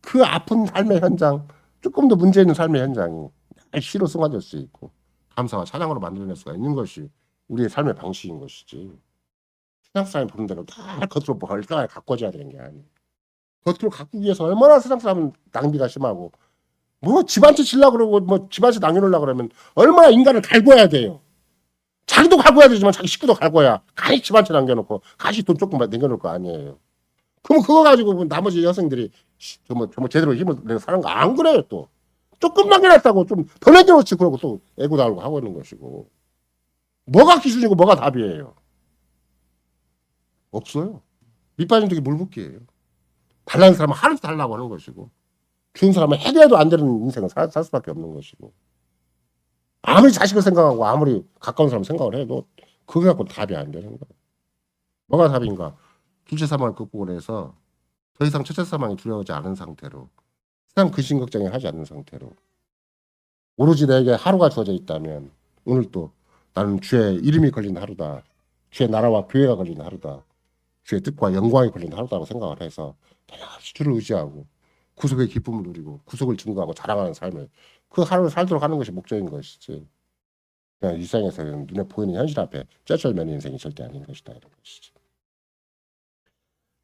그 아픈 삶의 현장, 조금 더 문제 있는 삶의 현장이 시로 승화될 수 있고 감사와 찬양으로 만들어낼 수가 있는 것이 우리의 삶의 방식인 것이지. 세상 사람이 보는 대로 다 겉으로 멀쩡하게 가꿔줘야 되는 게 아니에요. 겉으로 가꾸기 위해서 얼마나 세상 사람은 낭비가 심하고 뭐 집 한 채 질라 그러고 뭐 집 한 채 남겨놓으려고 그러면 얼마나 인간을 갈궈야 돼요. 자기도 갈궈야 되지만 자기 식구도 갈궈야 간이 집 한 채 남겨놓고 간이 돈 조금 남겨놓을 거 아니에요. 그럼 그거 가지고 나머지 여성들이 정말 제대로 힘을 내서 사는 거 안 그래요 또. 조금 남겨놨다고 좀 더 남겨놓지 그러고 또 애고 나오고 하고 있는 것이고. 뭐가 기준이고 뭐가 답이에요. 없어요. 밑빠진 득이 물붓기예요. 달라는 사람은 하루도 달라고 하는 것이고 주는 사람은 해도 안 되는 인생을 살 수밖에 없는 것이고 아무리 자식을 생각하고 아무리 가까운 사람 생각을 해도 그거 갖고 답이 안 되는 거예요. 뭐가 답인가? 둘째 사망을 극복을 해서 더 이상 첫째 사망이 두려워하지 않은 상태로 세상 근심 걱정이 하지 않는 상태로 오로지 내게 하루가 주어져 있다면 오늘 또 나는 주의 이름이 걸린 하루다. 주의 나라와 교회가 걸린 하루다. 주의 뜻과 영광이 걸린 하루다고 생각을 해서 변함없이 주를 의지하고 구속의 기쁨을 누리고 구속을 증거하고 자랑하는 삶을 그 하루를 살도록 하는 것이 목적인 것이지 그냥 일상에서는 눈에 보이는 현실 앞에 쩔쩔매는 인생이 절대 아닌 것이다 이런 것이지.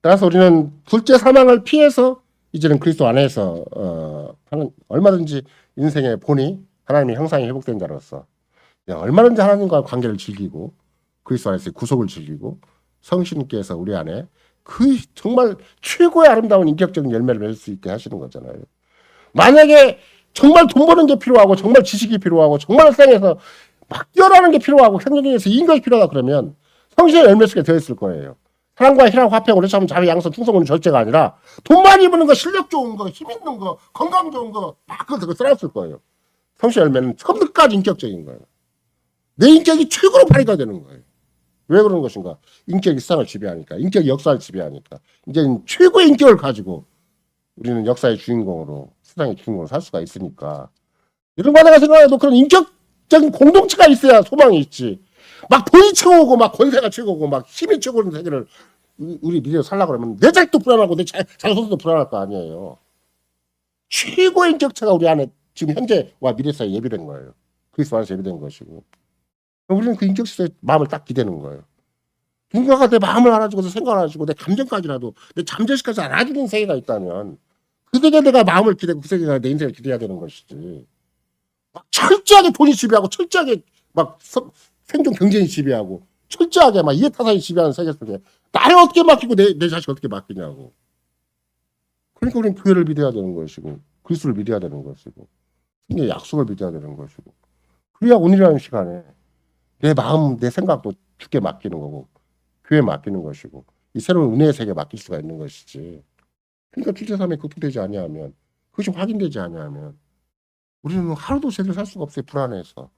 따라서 우리는 둘째 사망을 피해서 이제는 그리스도 안에서 하는 얼마든지 인생의 본이 하나님의 형상이 회복된 자로서 얼마든지 하나님과 관계를 즐기고 그리스도 안에서의 구속을 즐기고 성신께서 우리 안에 그 정말 최고의 아름다운 인격적인 열매를 맺을 수 있게 하시는 거잖아요. 만약에 정말 돈 버는 게 필요하고 정말 지식이 필요하고 정말 세상에서 막 뛰어나는 게 필요하고 생명에서 인격이 필요하다 그러면 성신의 열매 속에 되어 있을 거예요. 사랑과 희락, 화평, 오래참, 자비, 양선, 충성은 절제가 아니라 돈 많이 버는 거, 실력 좋은 거, 힘 있는 거, 건강 좋은 거 막 그거 써놨을 거예요. 성신 열매는 처음부터까지 인격적인 거예요. 내 인격이 최고로 발휘가 되는 거예요. 왜 그런 것인가? 인격이 세상을 지배하니까, 인격이 역사를 지배하니까. 이제 최고의 인격을 가지고 우리는 역사의 주인공으로, 세상의 주인공으로 살 수가 있으니까. 이런 거 내가 생각해도 그런 인격적인 공동체가 있어야 소망이 있지. 막 돈이 최고고, 막 권세가 최고고, 막 힘이 최고인 세계를 우리 미래로 살려고 그러면 내 자식도 불안하고 내 자손도 불안할 거 아니에요. 최고의 인격체가 우리 안에 지금 현재와 미래 사이에 예비된 거예요. 그리스도 안에서 예비된 것이고. 우리는 그 인격체에 마음을 딱 기대는 거예요. 누군가가 내 마음을 알아주고 생각을 알아주고 내 감정까지라도 내 잠재의식까지 알아주는 세계가 있다면 그 세계에 내가 마음을 기대고 그 세계가 내 인생을 기대해야 되는 것이지. 막 철저하게 돈이 지배하고 철저하게 막 생존 경쟁이 지배하고 철저하게 막 이해타산이 지배하는 세계 속에 나를 어떻게 맡기고 내 자식 어떻게 맡기냐고. 그러니까 우리는 교회를 믿어야 되는 것이고 그리스도를 믿어야 되는 것이고 승리의 약속을 믿어야 되는 것이고 그래야 오늘이라는 시간에 내 마음 내 생각도 주께 맡기는 거고 교회에 맡기는 것이고 이 새로운 은혜의 세계에 맡길 수가 있는 것이지. 그러니까 둘째 삶이 극복되지 아니하면 그것이 확인되지 아니하면 우리는 하루도 제대로 살 수가 없어요. 불안해서.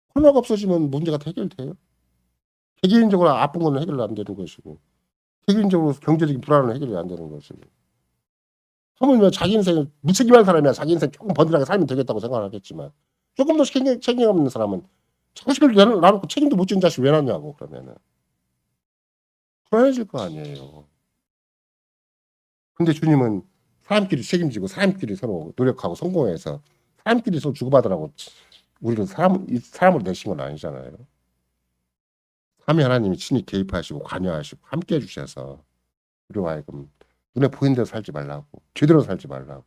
코로나가 없어지면 문제가 해결돼요. 개개인적으로 아픈 거는 해결이 안 되는 것이고 개개인적으로 경제적인 불안은 해결이 안 되는 것이고 하물며 자기 인생을 무책임한 사람이야 자기 인생 조금 번듯하게 살면 되겠다고 생각하겠지만 조금 더 책임 없는 사람은 자식을 놔놓고 책임도 못 지는 자식 왜 낳냐고 그러면은 불안해질 거 아니에요. 근데 주님은 사람끼리 책임지고 사람끼리 서로 노력하고 성공해서 사람끼리 서로 주고받으라고 우리를 사람으로 내신 건 아니잖아요. 삼위 하나님이 친히 개입하시고 관여하시고 함께 해주셔서 우리와 하여금 눈에 보이는 대로 살지 말라고 제대로 살지 말라고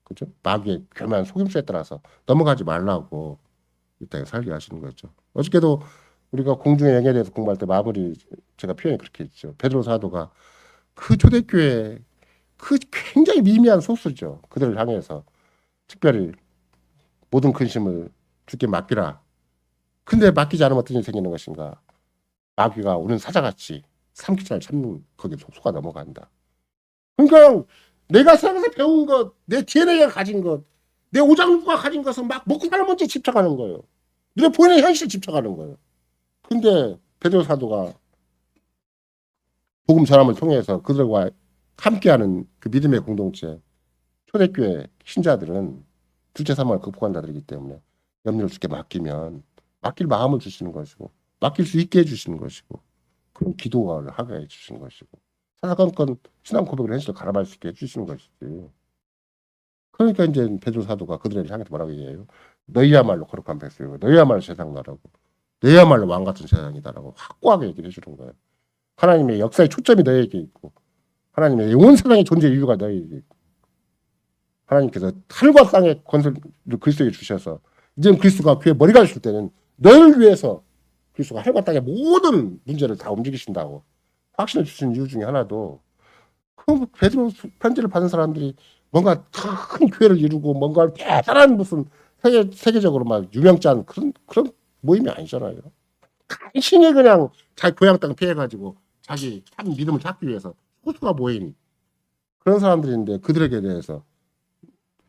그죠? 마귀의 교묘한 속임수에 따라서 넘어가지 말라고 이 땅에 살게 하시는 거죠. 어저께도 우리가 공중의 영에 대해서 공부할 때 마무리 제가 표현이 그렇게 했죠. 베드로 사도가 그 초대교회 그 굉장히 미미한 소수죠. 그들을 향해서 특별히 모든 근심을 주께 맡기라. 근데 맡기지 않으면 어떤 일이 생기는 것인가? 마귀가 오는 사자같이 삼키자를 참는 거기에 속수가 넘어간다. 그러니까 내가 세상에서 배운 것, 내 DNA가 가진 것, 내 오장육부가 가진 것은 막 먹고 사는 문제에 집착하는 거예요. 눈에 보이는 현실에 집착하는 거예요. 근데 베드로 사도가 복음 전함을 통해서 그들과 함께하는 그 믿음의 공동체, 초대교회 신자들은 둘째 사망을 극복한 자들이기 때문에 염려를 주께 맡기면 맡길 마음을 주시는 것이고 맡길 수 있게 해주시는 것이고 그런 기도를 하게 해주시는 것이고 사사건건 신앙 고백을 현실을 가름할 수 있게 해주시는 것이지. 그러니까 이제 베드로 사도가 그들을 향해서 뭐라고 얘기해요? 너희야말로 거룩한 백성이고 너희야말로 세상 나라고 너희야말로 왕같은 세상이다라고 확고하게 얘기를 해주는 거예요. 하나님의 역사의 초점이 너희에게 있고 하나님의 온 세상의 존재 이유가 너희에게 있고 하나님께서 하늘과 땅의 권세를 그리스도에게 주셔서 이제는 그리스도가 그의 머리가 있을 때는 너희를 위해서 그리스도가 하늘과 땅의 모든 문제를 다 움직이신다고 확신을 주신 이유 중에 하나도 그 베드로 편지를 받은 사람들이 뭔가 큰 교회를 이루고 뭔가 대단한 무슨 세계적으로 막 유명짠 그런 모임이 아니잖아요. 간신히 그냥 자기 고향 땅 피해가지고 자기 참 믿음을 찾기 위해서 소수가 모인 그런 사람들인데 그들에게 대해서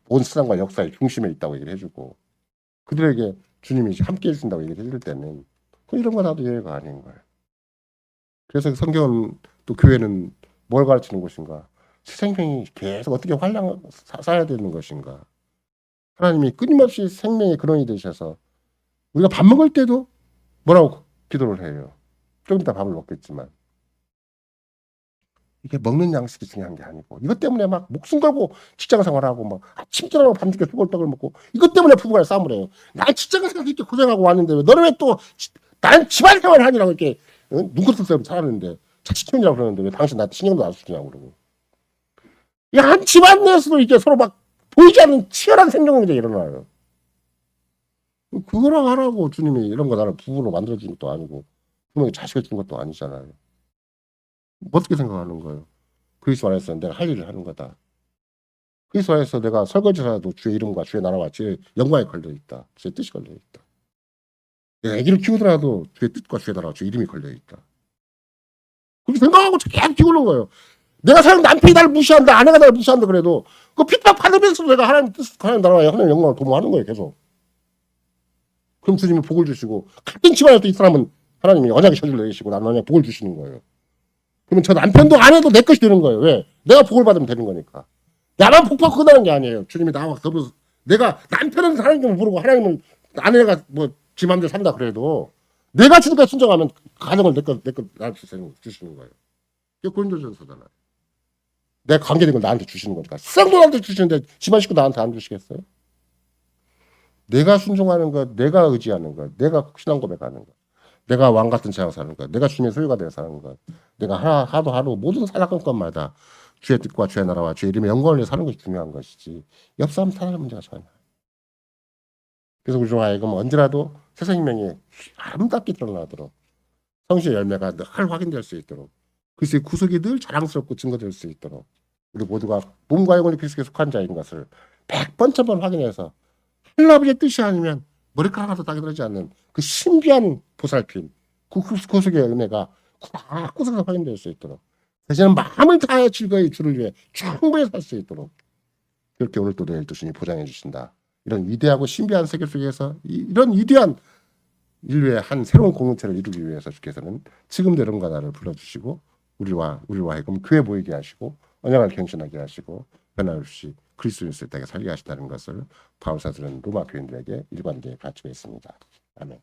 온 세상과 역사의 중심에 있다고 얘기를 해주고 그들에게 주님이 함께 해준다고 얘기를 해줄 때는 이런 거 나도 예외가 아닌 거예요. 그래서 성경은 또 교회는 뭘 가르치는 것인가? 새 생명이 계속 어떻게 활량 쌓아야 되는 것인가? 하나님이 끊임없이 생명의 근원이 되셔서 우리가 밥 먹을 때도 뭐라고 기도를 해요. 좀 이따 밥을 먹겠지만 이게 먹는 양식이 중요한 게 아니고 이것 때문에 막 목숨 걸고 직장 생활하고 막 아침부터 밤늦게 수골떡을 먹고 이것 때문에 부부간 싸움을 해요. 난 직장 생활 이렇게 고생하고 왔는데 왜 너는 왜 또 난 집안 생활을 하느라고 이렇게 눈꽃을 썰고 살았는데 자식형이라고 그러는데 왜 당신 나한테 신경도 안 쓰냐고 그러고 이 한 집안 내에서도 이게 서로 막 보이지 않는 치열한 생존 문제가 일어나요. 그거랑 하라고 주님이 이런 거 나를 부부로 만들어준 것도 아니고 부모에게 자식을 준 것도 아니잖아요. 어떻게 생각하는 거예요? 그리스도 안에서 내가 할 일을 하는 거다. 그리스도 안에서 내가 설거지라도 주의 이름과 주의 나라와 주의 영광에 걸려있다. 주의 뜻이 걸려있다. 내가 아기를 키우더라도 주의 뜻과 주의 나라와 주의 이름이 걸려있다. 그렇게 생각하고 계속 키우는 거예요. 내가 사는 남편이 나를 무시한다, 아내가 나를 무시한다 그래도 그 핍박 받으면서도 내가 하나님 뜻, 하나님 나라와 하나님 영광을 도모하는 거예요, 계속. 그럼 주님이 복을 주시고 같은 집안에도 이 사람은 하나님이 언약의 저주를 내리시고 나는 언약 복을 주시는 거예요. 그러면 저 남편도 아내도 내 것이 되는 거예요. 왜? 내가 복을 받으면 되는 거니까. 나만 복 받고 끝나는 게 아니에요. 주님이 나와 더불어서 내가 남편은 하나님을 모르고 하나님은 아내가 뭐 지 맘대로 산다 그래도 내가 주니까 순종하면 가정을 내 거 나한테 주시는 거예요. 이게 고린도전서잖아요. 내 관계된 걸 나한테 주시는 거니까. 쌍둥이한테 주시는데 집안 식구 나한테 안 주시겠어요? 내가 순종하는 것, 내가 의지하는 것, 내가 신앙 고백하는 것, 내가 왕 같은 세상 사는 것, 내가 주님의 소유가 되어 사는 것, 내가 하루 모든 살아간것마다 주의 뜻과 주의 나라와 주의 이름의 영광을 위해 사는 것이 중요한 것이지 옆 사람 탓하는 문제가 전혀. 그래서 우리 중 하여금 언제라도 새 생명이 아름답게 드러나도록 성실의 열매가 늘 확인될 수 있도록 그리스도의 구속이 늘 자랑스럽고 증거될 수 있도록 우리 모두가 몸과 영혼이 그리스도에 속한 자인 것을 100번 1000번 확인해서 하늘 아버지의 뜻이 아니면 머리카락 하나도 땅에 들어지 않는 그 신비한 보살핌 그 구속의 은혜가 구석구석 확인될 수 있도록 대신에 마음을 다해 즐거이 주를 위해 충분히 살 수 있도록 그렇게 오늘 또 내일도 주님이 보장해 주신다. 이런 위대하고 신비한 세계 속에서 이런 위대한 인류의 한 새로운 공동체를 이루기 위해서 주께서는 지금도 여러분과 나를 불러주시고 우리와 하여금 교회 모이게 하시고 언약을 갱신하게 하시고 변함없이 그리스도인을 땅에 살게 하시다는 것을 바울사들은 로마 교인들에게 일관되게 가르치고 있습니다. 아멘.